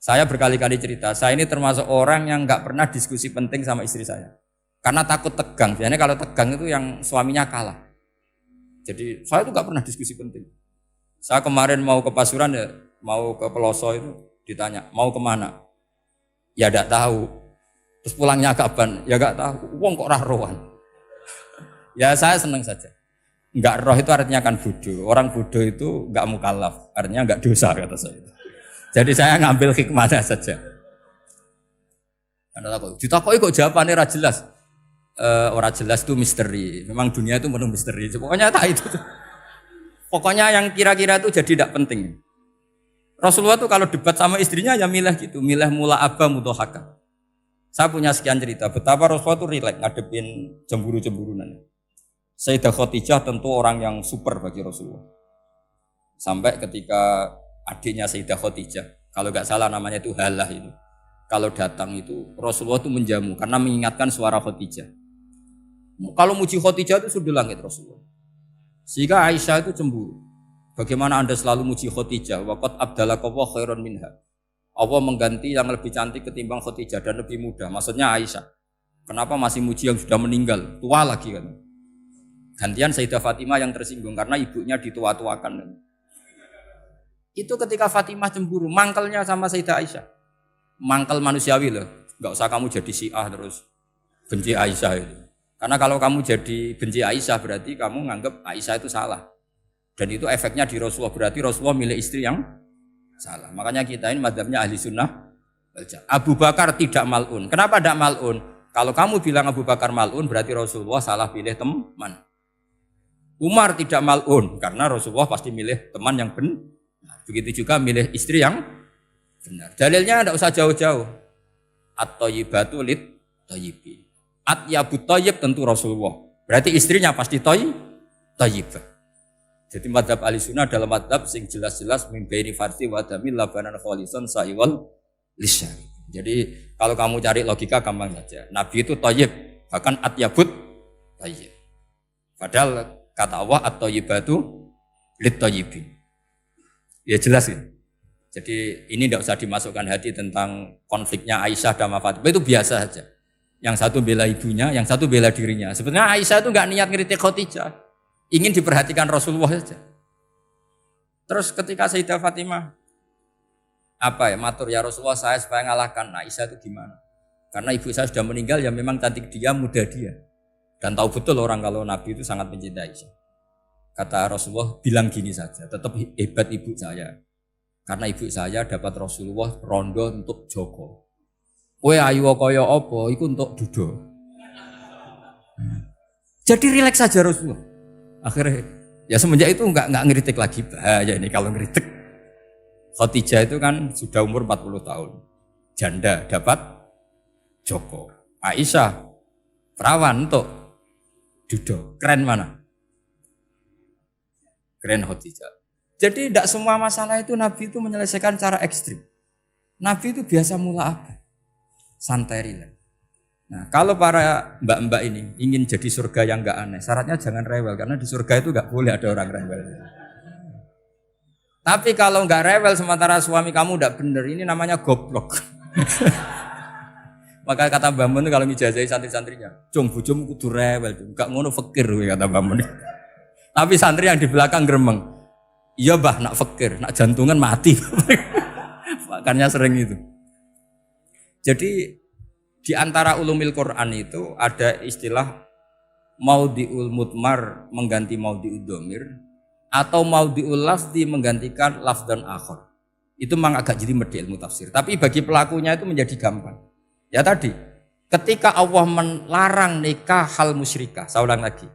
Saya berkali-kali cerita, saya ini termasuk orang yang nggak pernah diskusi penting sama istri saya. Karena takut tegang, biasanya kalau tegang itu yang suaminya kalah. Jadi saya itu nggak pernah diskusi penting. Saya kemarin mau ke Pasuruan ya, mau ke Peloso itu ditanya, mau kemana? Ya nggak tahu. Terus pulangnya kapan? Ya nggak tahu. Wong kok rohan. Ya saya senang saja. Enggak roh itu artinya kan bodoh. Orang bodoh itu enggak mukallaf, artinya enggak dosa kata saya. Jadi saya ngambil hikmahnya saja. Anda tahu, ditakoki kok jawabannya ora jelas. Ora jelas itu misteri. Memang dunia itu penuh misteri. Pokoknya tak itu. Pokoknya yang kira-kira itu jadi tidak penting. Rasulullah tuh kalau debat sama istrinya ya milih gitu, milih mula abah mutohaka. Saya punya sekian cerita betapa Rasulullah tuh rileks ngadepin cemburu-cemburunan. Sayyidah Khadijah tentu orang yang super bagi Rasulullah. Sampai ketika adiknya Sayyidah Khadijah, kalau nggak salah namanya itu Halah itu. Kalau datang itu Rasulullah itu menjamu karena mengingatkan suara Khadijah. Kalau muji Khadijah itu sudah langit Rasulullah. Sehingga Aisyah itu cemburu. Bagaimana Anda selalu muji Khadijah? Waqad abdalakallahu khairan minha. Allah mengganti yang lebih cantik ketimbang Khadijah dan lebih muda. Maksudnya Aisyah. Kenapa masih muji yang sudah meninggal? Tua lagi kan. Gantian Sayyidah Fatimah yang tersinggung karena ibunya ditua-tuakan. Itu ketika Fatimah cemburu, mangkelnya sama Sayyidah Aisyah. Mangkel manusiawi loh. Enggak usah kamu jadi Syiah terus benci Aisyah itu. Karena kalau kamu jadi benci Aisyah berarti kamu nganggap Aisyah itu salah. Dan itu efeknya di Rasulullah, berarti Rasulullah milih istri yang salah. Makanya kita ini madzhabnya ahli sunnah. Abu Bakar tidak mal'un. Kenapa tidak mal'un? Kalau kamu bilang Abu Bakar mal'un berarti Rasulullah salah pilih teman. Umar tidak mal'un karena Rasulullah pasti milih teman yang benar. Begitu juga milih istri yang benar. Dalilnya tidak usah jauh-jauh. At-thayyibatu lit-thayyibin. At-yabut thayyib tentu Rasulullah. Berarti istrinya pasti thayyibah. Jadi madzhab ahli sunnah adalah madzhab sing jelas-jelas mimbaini farsi wa damil labanan kholisan sa'iwal lisyari. Jadi kalau kamu cari logika gampang saja. Nabi itu thayyib, bahkan atyabut thayyib. Padahal kata Allah at-thayyibatu lit-thayyibin. Ya jelas ya. Jadi ini tidak usah dimasukkan hati tentang konfliknya Aisyah dan Fatimah, itu biasa saja. Yang satu bela ibunya, yang satu bela dirinya. Sebenarnya Aisyah itu enggak niat ngeritik Khadijah. Ingin diperhatikan Rasulullah saja. Terus ketika Sayyidah Fatimah matur ya Rasulullah saya supaya ngalahkan Aisyah itu gimana? Karena ibu saya sudah meninggal ya memang cantik dia, muda dia. Dan tahu betul orang kalau Nabi itu sangat mencintai Aisyah. Kata Rasulullah bilang gini saja, tetap hebat ibu saya. Karena ibu saya dapat Rasulullah rondo untuk Joko. Kowe ayu kaya apa iku untuk dudo. Jadi rileks saja Rasulullah. Akhirnya ya semenjak itu enggak ngeritik lagi, bahaya ini kalau ngeritik. Khadijah itu kan sudah umur 40 tahun. Janda dapat Joko. Aisyah perawan untuk dudo. Keren mana? Keren Khadijah. Jadi tidak semua masalah itu Nabi itu menyelesaikan cara ekstrim. Nabi itu biasa mula apa? Santai rileks. Nah, kalau para mbak-mbak ini ingin jadi surga yang enggak aneh, syaratnya jangan rewel karena di surga itu enggak boleh ada orang rewel. Tapi kalau enggak rewel sementara suami kamu enggak benar, ini namanya goblok. Maka kata Mbah Mun kalau ngijazahi santri-santrinya, "Cung bojomu kudu rewel, enggak ngono fakir," kata Mbah Mun. Tapi santri yang di belakang gremeng, "Iya, Mbah, nak fakir, nak jantungan mati." Makanya sering itu. Jadi di antara ulumil Quran itu ada istilah maudhi'ul mutmar mengganti maudhi'ud dhamir atau maudhi'ul lafzi menggantikan lafdzan akhar. Itu memang agak jadi medhi ilmu tafsir. Tapi bagi pelakunya itu menjadi gampang. Ya tadi, ketika Allah melarang nikah hal musyrikah, saya ulang lagi.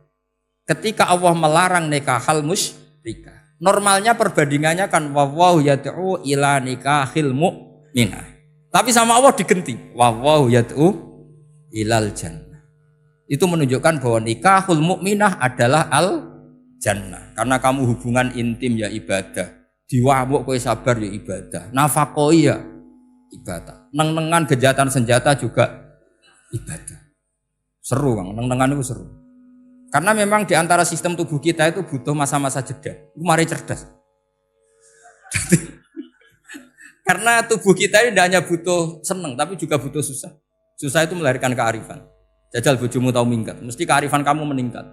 Ketika Allah melarang nikah hal musyrikah, normalnya perbandingannya kan wallahu yad'u ila nikahil mu'minah. Tapi sama Allah digenti, wallahu yad'u ilal jannah. Itu menunjukkan bahwa nikahul mukminah adalah al jannah. Karena kamu hubungan intim ya ibadah. Diwamuk kowe sabar ya ibadah. Nafaqah ya ibadah. Neng-nengan gejatan senjata juga ibadah. Seru Bang, neng-nengan itu seru. Karena memang di antara sistem tubuh kita itu butuh masa-masa jeda. Mari cerdas. Karena tubuh kita ini tidak hanya butuh seneng, tapi juga butuh susah. Susah itu melahirkan kearifan. Jajal bojomu tahu minggat, mesti kearifan kamu meningkat.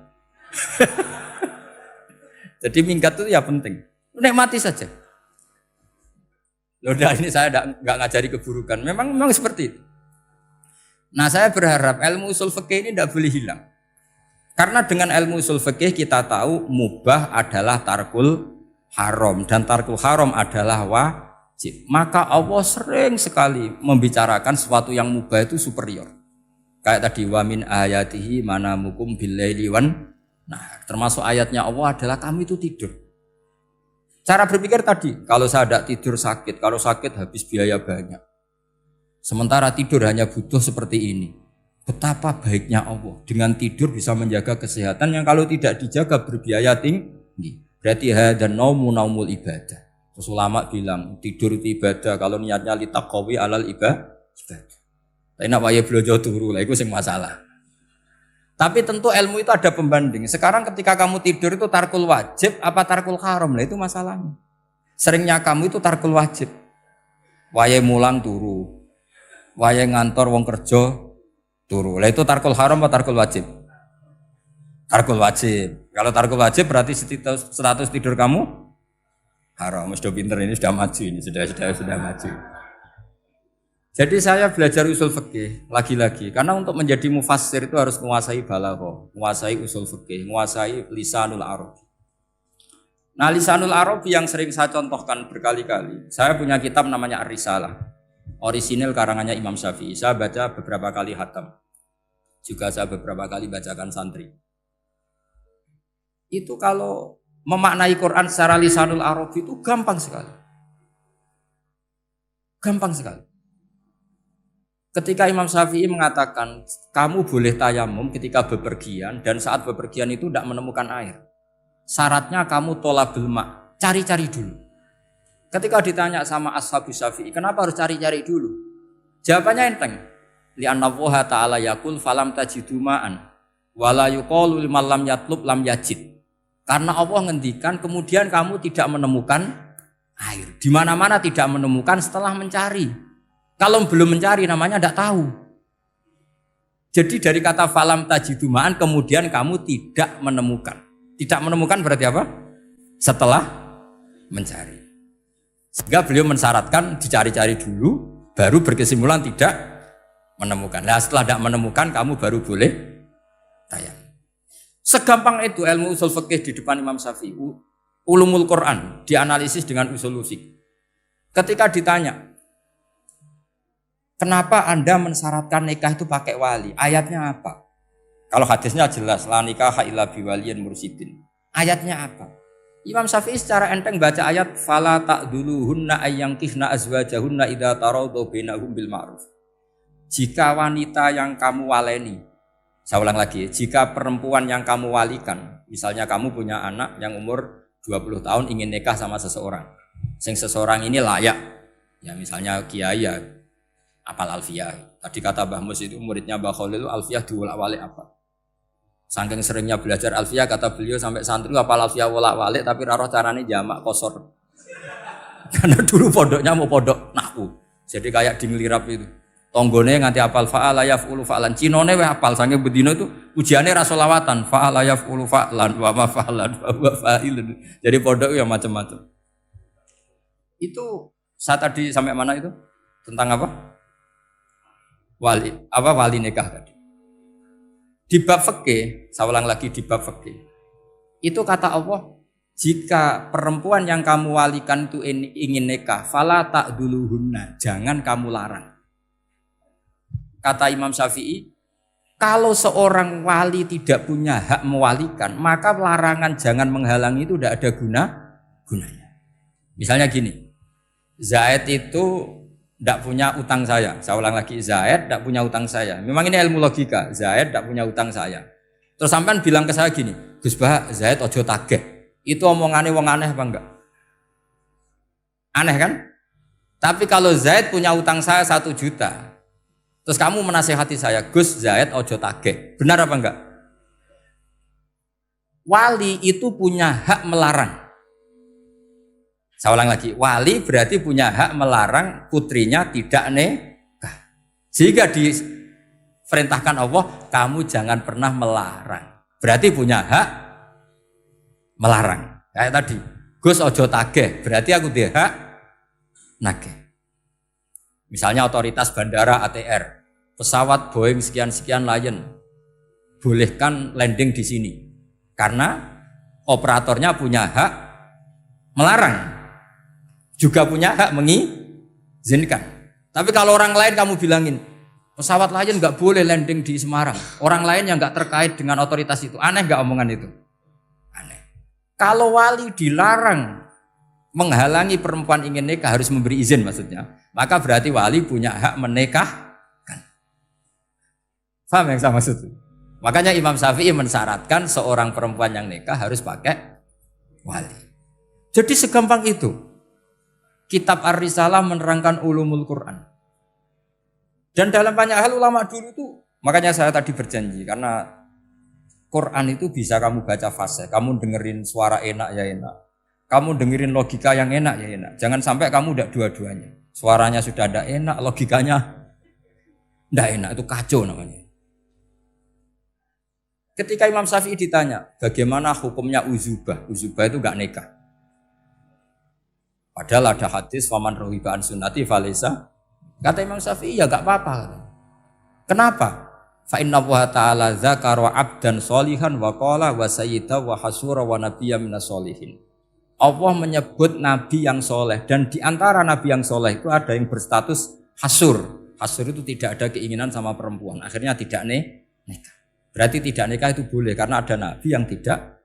Jadi minggat itu ya penting. Nikmati saja. Loh, ini saya nggak ngajari keburukan. Memang seperti itu. Nah, saya berharap ilmu usul fikih ini tidak boleh hilang. Karena dengan ilmu usul fikih kita tahu mubah adalah tarkul haram dan tarkul haram adalah wajib. Maka Allah sering sekali membicarakan sesuatu yang mubah itu superior. Kayak tadi wa min ayatihi manamukum billaili wan. Nah, termasuk ayatnya Allah adalah kami itu tidur. Cara berpikir tadi, kalau saya tidak tidur sakit, kalau sakit habis biaya banyak. Sementara tidur hanya butuh seperti ini. Betapa baiknya Allah dengan tidur bisa menjaga kesehatan yang kalau tidak dijaga berbiaya tinggi. Berarti dan naumul ibadah. Terus ulama bilang tidur itu ibadah kalau niatnya litaqawi alal ibadah. Tapi nak wae blojo turu lah itu sing masalah. Tapi tentu ilmu itu ada pembanding. Sekarang ketika kamu tidur itu tarkul wajib apa tarkul haram lah itu masalahnya. Seringnya kamu itu tarkul wajib. Wae mulang turu. Wae ngantor wong kerja turu. Lah itu tarkul haram atau tarkul wajib? Tarkul wajib. Kalau tarkul wajib berarti status tidur kamu haram. Sudah pinter ini sudah maju ini sudah maju. Jadi saya belajar usul fikih lagi-lagi karena untuk menjadi mufassir itu harus menguasai balaghah, menguasai usul fikih, menguasai lisanul arab. Nah, lisanul arab yang sering saya contohkan berkali-kali. Saya punya kitab namanya Ar-Risalah. Orisinil karangannya Imam Syafi'i. Saya baca beberapa kali khatam. Juga saya beberapa kali bacakan santri. Itu kalau memaknai Quran secara lisanul arab itu gampang sekali. Gampang sekali. Ketika Imam Syafi'i mengatakan kamu boleh tayamum ketika bepergian dan saat bepergian itu tidak menemukan air. Syaratnya kamu tolabul ma', cari-cari dulu. Ketika ditanya sama Ashabus Syafi'i, kenapa harus cari-cari dulu? Jawabannya enteng. Li'anna Allah ta'ala yaqul falam tajidu ma'an wala yuqalu liman lam yatlub lam yajid. Karena Allah ngendikan kemudian kamu tidak menemukan air. Di mana-mana tidak menemukan setelah mencari. Kalau belum mencari namanya tidak tahu. Jadi dari kata falam tajidu ma'an kemudian kamu tidak menemukan. Tidak menemukan berarti apa? Setelah mencari. Sehingga beliau mensyaratkan dicari-cari dulu, baru berkesimpulan tidak menemukan. Nah setelah tidak menemukan, kamu baru boleh tayamum. Segampang itu ilmu usul fikih di depan Imam Syafi'i. Ulumul Quran dianalisis dengan usul fikih. Ketika ditanya, kenapa Anda mensyaratkan nikah itu pakai wali? Ayatnya apa? Kalau hadisnya jelas, la nikaha illa biwaliyin mursyidin. Ayatnya apa? Imam Syafi'i secara enteng baca ayat fala ta'duluhunna ayyankihna azwajahunna idza taradu bainahum bil ma'ruf. Jika wanita yang kamu waleni, saya ulang lagi, jika perempuan yang kamu walikan, misalnya kamu punya anak yang umur 20 tahun ingin nikah sama seseorang. Sing seseorang ini layak. Ya misalnya kiai ya apal alfiyah. Tadi kata Mbah Mus itu muridnya Mbah Khalil alfiyah diwolak-walik apa? Saking seringnya belajar alfiyah kata beliau sampai santri apal alfiyah wolak-walik tapi raro carane jamak kosor. Karena dulu pondoknya mau pondok nahwu. Jadi kayak dinglirap itu. Tonggone nganti apal fa'ala yaf'ulu fa'lan. Cinone weh apal saking bedino itu ujiane ra selawatan fa'ala yaf'ulu fa'lan wa ma fa'lan wa fa'ilun. Jadi pondok ya macam-macam. Itu saya tadi sampai mana itu? Tentang apa? Wali nikah tadi. Di bab fikih, saya ulang lagi di bab fikih. Itu kata Allah, jika perempuan yang kamu walikan itu ingin nikah, fala ta'duluhunna, jangan kamu larang. Kata Imam Syafi'i, kalau seorang wali tidak punya hak mewalikan, maka larangan jangan menghalangi itu tidak ada gunanya. Misalnya gini, Zaid itu tidak punya utang saya ulang lagi, Zaid tidak punya utang saya. Memang ini ilmu logika, Zaid tidak punya utang saya. Terus sampean bilang ke saya gini, Gus Bah, Zaid ojo tagih. Itu omongannya wong aneh apa enggak? Aneh kan? Tapi kalau Zaid punya utang saya 1 juta, terus kamu menasihati saya, Gus Zaid ojo tagih. Benar apa enggak? Wali itu punya hak melarang. Saya ulang lagi, wali berarti punya hak melarang putrinya tidak nikah. Sehingga diperintahkan Allah, kamu jangan pernah melarang. Berarti punya hak melarang. Kayak tadi, Gus ojo tagih, berarti aku dia hak nagih. Misalnya otoritas bandara ATR, pesawat Boeing sekian-sekian Lion bolehkan landing di sini. Karena operatornya punya hak melarang, juga punya hak mengizinkan. Tapi kalau orang lain kamu bilangin, pesawat Lion nggak boleh landing di Semarang. Orang lain yang nggak terkait dengan otoritas itu, aneh nggak omongan itu? Aneh. Kalau wali dilarang menghalangi perempuan ingin nikah harus memberi izin maksudnya, maka berarti wali punya hak menikahkan. Paham yang saya maksud? Makanya Imam Syafi'i mensyaratkan seorang perempuan yang nikah harus pakai wali. Jadi segampang itu. Kitab Ar-Risalah menerangkan ulumul Quran. Dan dalam banyak hal ulama dulu itu, makanya saya tadi berjanji karena Quran itu bisa kamu baca fase, kamu dengerin suara enak ya enak. Kamu dengerin logika yang enak ya enak. Jangan sampai kamu udah dua-duanya. Suaranya sudah ada enak, logikanya enggak enak, itu kacau namanya. Ketika Imam Syafi'i ditanya, bagaimana hukumnya uzubah? Uzubah itu enggak nikah. Padahal ada hadis faman rohiba an sunnati falaysa. Kata Imam Syafi'i ya enggak apa-apa. Kenapa? Fa inna Allah ta'ala dzakara 'abdan sholihan wa qala wa sayyida wa hasura wa nabiyya minas sholihin. Allah menyebut nabi yang soleh dan di antara nabi yang soleh itu ada yang berstatus hasur. Hasur itu tidak ada keinginan sama perempuan. Akhirnya tidak nikah. Berarti tidak nikah itu boleh karena ada nabi yang tidak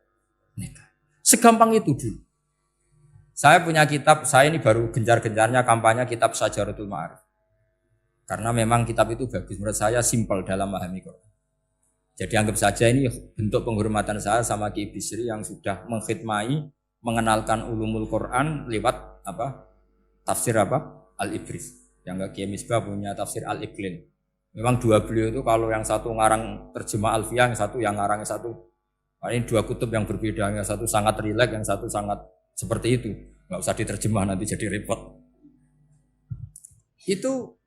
nikah. Segampang itu dulu. Saya punya kitab, saya ini baru gencar-gencarnya kampanye kitab Syajaratul Ma'arif. Karena memang kitab itu bagus, menurut saya simpel dalam memahami Quran. Jadi anggap saja ini bentuk penghormatan saya sama Ki Bisri yang sudah mengkhidmai, mengenalkan ulumul Quran lewat tafsir Al-Ibris. Yang Ki Misbah punya tafsir Al-Iqlin. Memang dua beliau itu kalau yang satu ngarang terjemah Alfiyah, yang satu yang ngarang satu. Ini dua kutub yang berbeda, yang satu sangat rileks, yang satu sangat seperti itu. Nggak usah diterjemah nanti jadi repot. Itu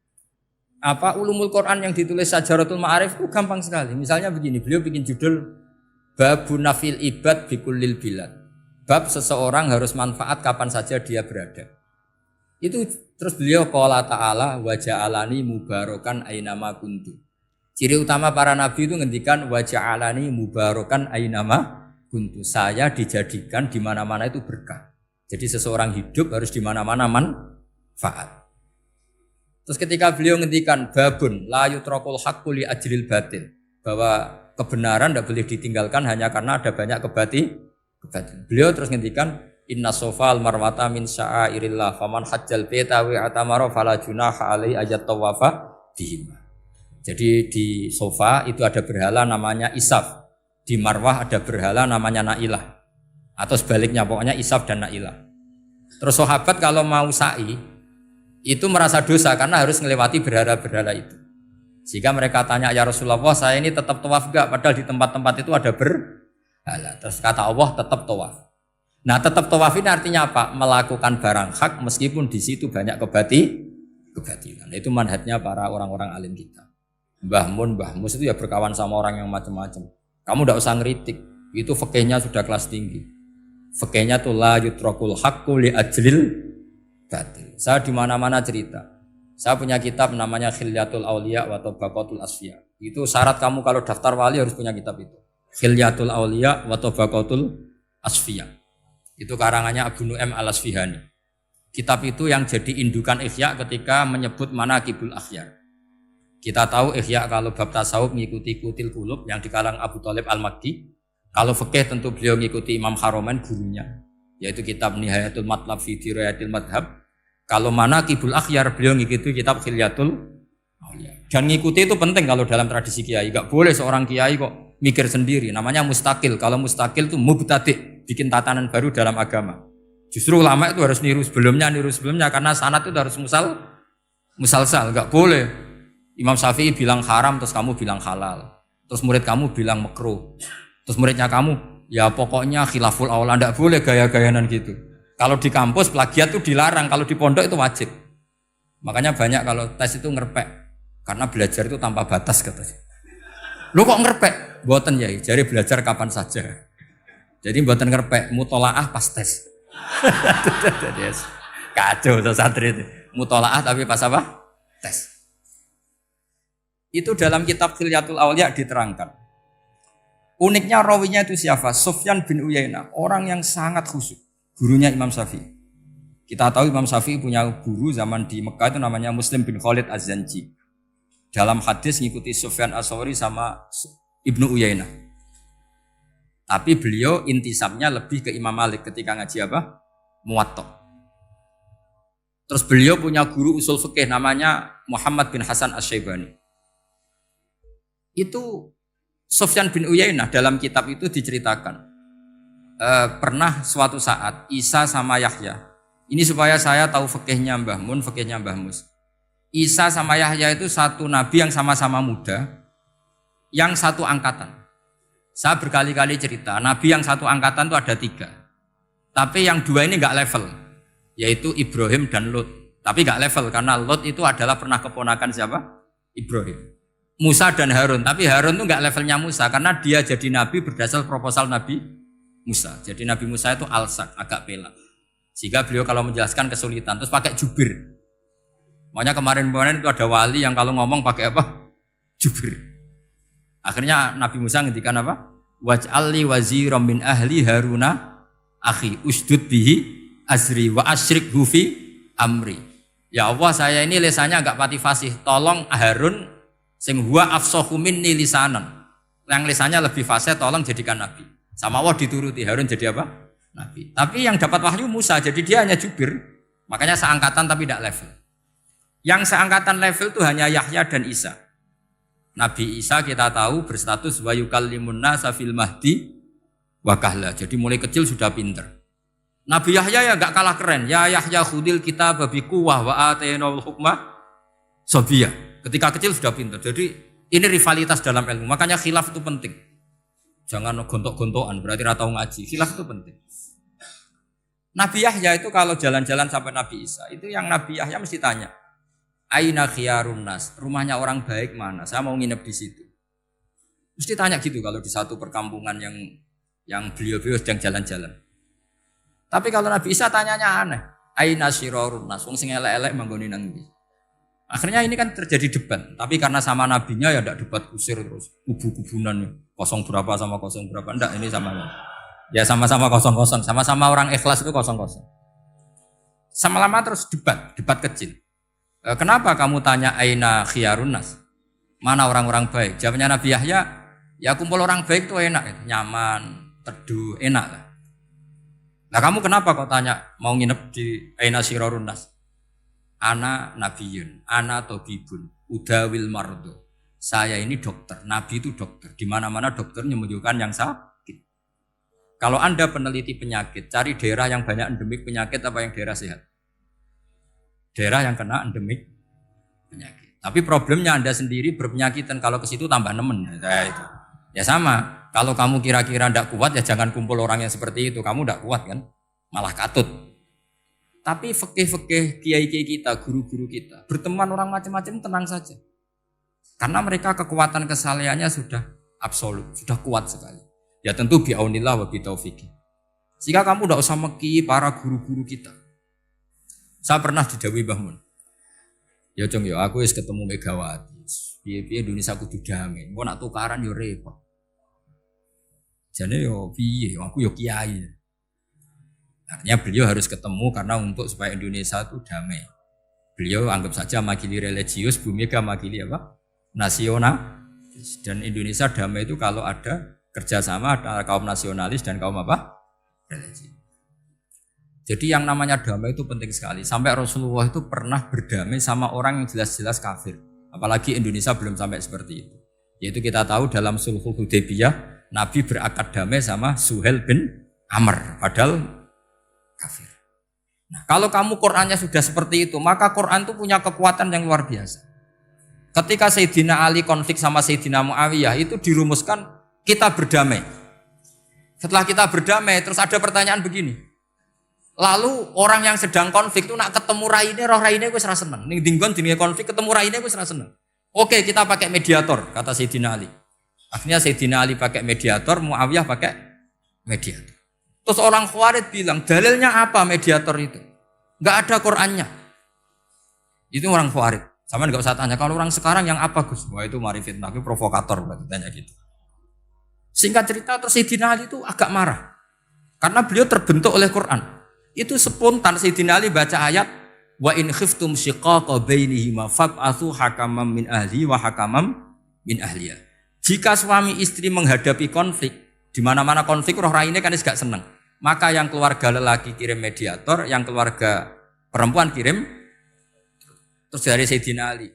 ulumul Quran yang ditulis Syajaratul Ma'arif itu gampang sekali. Misalnya begini, beliau bikin judul Babun Nafil Ibad Bikullil Bilad. Bab seseorang harus manfaat kapan saja dia berada. Itu terus beliau qala ta'ala wa ja'alani mubarakan ainama kuntu. Ciri utama para nabi itu ngendikan wa ja'alani mubarakan ainama kuntu. Saya dijadikan di mana-mana itu berkah. Jadi seseorang hidup harus di mana-mana manfaat. Terus ketika beliau ngendikan babun la yutrakul haqqu li ajril batil, bahwa kebenaran tidak boleh ditinggalkan hanya karena ada banyak kebatilan. Beliau terus ngendikan inna sofal marwata min sya'airillah faman hajjal baita wa atamara fala junaha alaihi ayat tawafa bihima. Jadi di Sofa itu ada berhala namanya Isaf, di Marwah ada berhala namanya Nailah, atau sebaliknya pokoknya Isaf dan Nailah. Terus sahabat kalau mau sa'i itu merasa dosa karena harus melewati berhala-berhala itu. Sehingga mereka tanya, ya Rasulullah, saya ini tetap tawaf enggak? Padahal di tempat-tempat itu ada berhala. Terus kata Allah, tetap tawaf. Nah, tetap tawaf ini artinya apa? Melakukan barang hak meskipun di situ banyak kebatilan. Itu manhajnya para orang-orang alim kita. Mbah Mus itu ya berkawan sama orang yang macam-macam. Kamu enggak usah ngeritik. Itu fikihnya sudah kelas tinggi. Fikihnya tuh la yutrakul haqqu li ajlil batil. Saya di mana-mana cerita. Saya punya kitab namanya Khilyatul Auliya wa Tabaqatul Asfiya. Itu syarat kamu kalau daftar wali harus punya kitab itu. Khilyatul Auliya wa Tabaqatul Asfiya. Itu karangannya Abu Nu'aim Al-Asfihani. Kitab itu yang jadi indukan Ihya ketika menyebut manaqibul akhyar. Kita tahu Ihya kalau bab tasawuf mengikuti Kutil Qulub yang dikalang Abu Thalib Al-Makki. Kalau fikih tentu beliau mengikuti Imam Haromen gurunya, yaitu kitab Nihayatul Matlab fi Dirayatil Madhab. Kalau manaqibul akhyar beliau mengikuti kitab Khilyatul Auliya. Dan ngikuti itu penting kalau dalam tradisi kiai. Enggak boleh seorang kiai kok mikir sendiri, namanya mustakil. Kalau mustakil itu mubtadi', bikin tatanan baru dalam agama. Justru ulama itu harus niru sebelumnya karena sanad itu harus musalsal, enggak boleh. Imam Syafi'i bilang haram terus kamu bilang halal. Terus murid kamu bilang makruh. Terus muridnya kamu, ya pokoknya khilaful aula, enggak boleh gaya-gayanan gitu. Kalau di kampus plagiat itu dilarang, kalau di pondok itu wajib. Makanya banyak kalau tes itu ngerpek, karena belajar itu tanpa batas katanya. Lu kok ngerpek? Mboten ya, jadi belajar kapan saja. Jadi mboten ngerpek, mutolaah pas tes. Kacau tuh santri itu. Mutolaah tapi pas apa? Tes. Itu dalam kitab Khilyatul Auliya diterangkan. Uniknya rawinya itu siapa? Sufyan bin Uyainah, orang yang sangat khusyuk. Gurunya Imam Syafi'i. Kita tahu Imam Syafi'i punya guru zaman di Mekah itu namanya Muslim bin Khalid Az-Zanji. Dalam hadis ngikuti Sufyan As-Sawri sama Ibnu Uyainah. Tapi beliau intisabnya lebih ke Imam Malik ketika ngaji apa? Muwatta. Terus beliau punya guru usul fikih namanya Muhammad bin Hasan Asy-Syaibani. Itu Sufyan bin Uyainah dalam kitab itu diceritakan pernah suatu saat Isa sama Yahya, ini supaya saya tahu fikihnya Mbah Mun, fikihnya Mbah Mus. Isa sama Yahya itu satu nabi yang sama-sama muda, yang satu angkatan. Saya berkali-kali cerita, nabi yang satu angkatan itu ada 3, tapi yang 2 ini nggak level, yaitu Ibrahim dan Lut. Tapi nggak level karena Lut itu adalah pernah keponakan siapa? Ibrahim. Musa dan Harun, tapi Harun itu nggak levelnya Musa karena dia jadi nabi berdasar proposal Nabi Musa. Jadi Nabi Musa itu alsak, agak pelak, sehingga beliau kalau menjelaskan kesulitan, terus pakai jubir. Makanya kemarin-kemarin itu ada wali yang kalau ngomong pakai apa? Jubir. Akhirnya Nabi Musa ngendikan apa? Waj'alli waziran min ahli Haruna akhi usdud bihi azri wa asyrikhu fi amri. Ya Allah, saya ini lesannya agak pati fasih, tolong Harun sing huwa afsahu minni lisanan, yang lisannya lebih fasih tolong jadikan nabi. Sama Allah dituruti, Harun jadi apa? Nabi. Tapi yang dapat wahyu Musa, jadi dia hanya jubir. Makanya seangkatan tapi tidak level. Yang seangkatan level itu hanya Yahya dan Isa. Nabi Isa kita tahu berstatus wa yukallimun nasa fil mahdi wa kahla. Jadi mulai kecil sudah pinter. Nabi Yahya ya enggak kalah keren. Ya Yahya khudil kitab bi quwwah wa atainal hukma sabiyah. Ketika kecil sudah pintar. Jadi ini rivalitas dalam ilmu. Makanya khilaf itu penting. Jangan gontok-gontokan, berarti ratau ngaji. Khilaf itu penting. Nabi Yahya itu kalau jalan-jalan sampai Nabi Isa, itu yang Nabi Yahya mesti tanya, Aina khiyarun nas, rumahnya orang baik mana? Saya mau nginep di situ. Mesti tanya gitu kalau di satu perkampungan yang beliau-beliau sedang jalan-jalan. Tapi kalau Nabi Isa tanyanya aneh. Aina syirarun nas, wong sing elek-elek manggoni nang ndi? Akhirnya ini kan terjadi debat, tapi karena sama nabinya ya tidak debat kusir terus kubu-kubunan 0 berapa sama 0 berapa, enggak, ini sama ya sama-sama 0-0, sama-sama orang ikhlas itu 0-0. Sama lama terus debat kecil. Kenapa kamu tanya aina khiyarun nas? Mana orang-orang baik? Jawabnya Nabi Yahya, ya kumpul orang baik itu enak, nyaman, teduh, enak lah. Nah kamu kenapa kok tanya mau nginep di aina syirarun nas? Ana nabiyun, ana tobibun, udawil mardo. Saya ini dokter, nabi itu dokter. Di mana-mana dokter menyembuhkan yang sakit. Kalau Anda peneliti penyakit, cari daerah yang banyak endemik penyakit apa yang daerah sehat? Daerah yang kena endemik penyakit. Tapi problemnya Anda sendiri berpenyakitan, kalau ke situ tambah nemen. Nah, itu. Ya sama, kalau kamu kira-kira tidak kuat ya jangan kumpul orang yang seperti itu. Kamu tidak kuat kan? Malah katut. Tapi fikih-fikih kiai-kiai kita, guru-guru kita, berteman orang macam-macam tenang saja. Karena mereka kekuatan kesalehannya sudah absolut, sudah kuat sekali. Ya tentu bi'aunillah wa bitaufiqih. Sehingga kamu tidak usah meki para guru-guru kita. Saya pernah didhawuhi Mbah Mun. Ya Jong ya aku wis ketemu Megawati. Piye-piye Indonesia kudu damai. Engko nak tukaran yo repot. Jane yo piye, aku yo kiai. Artinya beliau harus ketemu karena untuk supaya Indonesia itu damai. Beliau anggap saja makili religius, Bu Mega makili apa? Nasional. Dan Indonesia damai itu kalau ada kerjasama antara kaum nasionalis dan kaum apa? Religi. Jadi yang namanya damai itu penting sekali. Sampai Rasulullah itu pernah berdamai sama orang yang jelas-jelas kafir. Apalagi Indonesia belum sampai seperti itu. Yaitu kita tahu dalam Sulhul Hudaybiyah, Nabi berakad damai sama Suhail bin Amr. Padahal kafir. Nah, kalau kamu Qur'annya sudah seperti itu, maka Qur'an itu punya kekuatan yang luar biasa. Ketika Sayyidina Ali konflik sama Sayyidina Muawiyah, itu dirumuskan kita berdamai. Setelah kita berdamai, terus ada pertanyaan begini. Lalu orang yang sedang konflik itu nak ketemu raine, roh raine gue serasa seneng. Ning dinggon jenenge konflik ketemu raine gue serasa seneng. Oke, kita pakai mediator, kata Sayyidina Ali. Akhirnya Sayyidina Ali pakai mediator, Muawiyah pakai mediator. Terus orang Khawarij bilang, dalilnya apa mediator itu? Enggak ada Qur'annya. Itu orang Khawarij. Sama enggak usah tanya, kalau orang sekarang yang apa Gus? Wah itu mari fitnah, itu provokator berarti tanya gitu. Singkat cerita terus Sayyidina Ali itu agak marah. Karena beliau terbentuk oleh Quran. Itu spontan Sayyidina Ali baca ayat wa in khiftum shiqaqa bainihima fab'atsu hakaman min ahli wa hakaman min ahliya. Jika suami istri menghadapi konflik, di mana-mana konflik roh raine kan gak seneng. Maka yang keluarga lelaki kirim mediator, yang keluarga perempuan kirim. Terus dari Sayyidina Ali,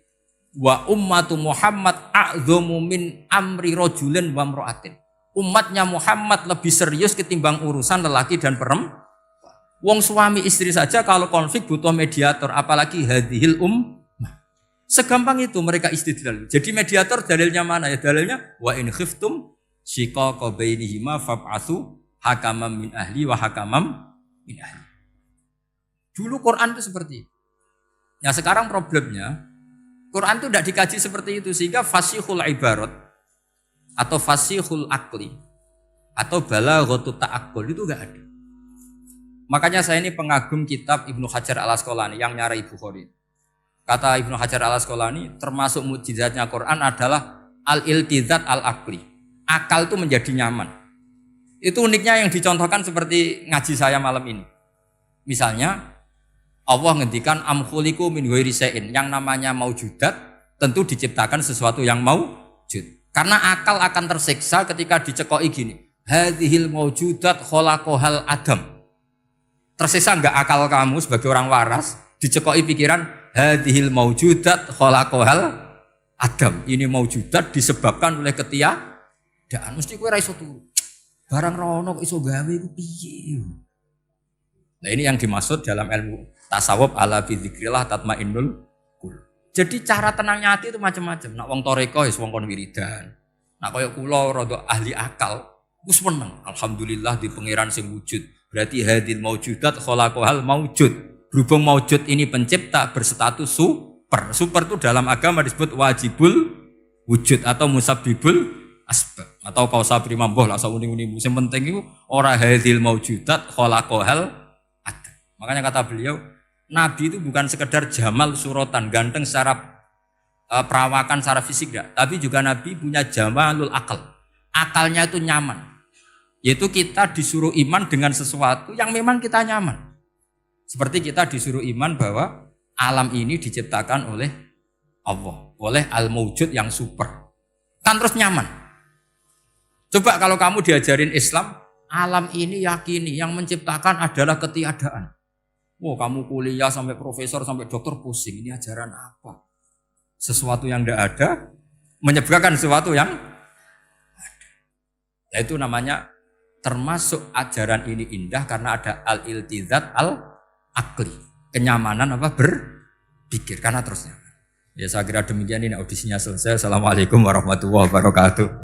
wa ummatu Muhammad a'dhamu min amri rajulin wa imra'atin. Umatnya Muhammad lebih serius ketimbang urusan lelaki dan perempuan. Wong suami istri saja kalau konflik butuh mediator, apalagi hadhil Segampang itu mereka istidlal. Jadi mediator dalilnya mana ya? Dalilnya wa in khiftum shiqaqa bainihima fab'atsu hakaman min ahli wa hakaman min ahli. Dulu Quran itu seperti itu. Ya sekarang problemnya Quran itu tidak dikaji seperti itu sehingga fasihul ibarat atau fasihul akli atau balaghatut ta'aqqul itu enggak ada. Makanya saya ini pengagum kitab Ibnu Hajar al-Asqalani yang nyarai Bukhari. Kata Ibnu Hajar al-Asqalani, termasuk mukjizatnya Quran adalah al-iltizat al-aqli. Akal itu menjadi nyaman. Itu uniknya yang dicontohkan seperti ngaji saya malam ini. Misalnya Allah ngendikan am khuliqu min ghairi syai'in, yang namanya maujudat tentu diciptakan sesuatu yang maujud. Karena akal akan tersiksa ketika dicekoki gini. Hadhil maujudat khalaqahal adam. Tersisa enggak akal kamu sebagai orang waras dicekoki pikiran hadhil maujudat khalaqahal adam. Ini maujudat disebabkan oleh ketiadaan. Mesti kowe ra iso turu. Barang rono kok iso gawe iku piye? Nah ini yang dimaksud dalam ilmu tasawuf ala bi dzikrillah tatmainnul qulub. Jadi cara tenangnya hati itu macam-macam. Nak wong toreko ya wong kon wiridan. Nak kaya kula rada ahli akal, wis meneng. Alhamdulillah di pangeran sing wujud. Berarti hadil maujudat khalaqahal maujud. Berhubung maujud ini pencipta berstatus super. Super itu dalam agama disebut wajibul wujud atau musabbibul asbab atau kausa primambah lah sauni-unimu. Sing penting itu ora hadil maujudat khalaqahal adam. Makanya kata beliau, Nabi itu bukan sekedar jamal suratan, ganteng secara perawakan secara fisik enggak, tapi juga Nabi punya jamalul akal. Akalnya itu nyaman. Yaitu kita disuruh iman dengan sesuatu yang memang kita nyaman. Seperti kita disuruh iman bahwa alam ini diciptakan oleh Allah, oleh al-mawjud yang super. Kan terus nyaman. Coba kalau kamu diajarin Islam, alam ini yakini yang menciptakan adalah ketiadaan. Wow, kamu kuliah sampai profesor, sampai dokter pusing. Ini ajaran apa? Sesuatu yang tidak ada menyebabkan sesuatu yang ada. Yaitu namanya termasuk ajaran ini indah karena ada al-iltizat al-aqli. Kenyamanan apa? Berpikir karena terus nyaman. Ya saya kira demikian, ini audisinya selesai. Assalamualaikum warahmatullahi wabarakatuh.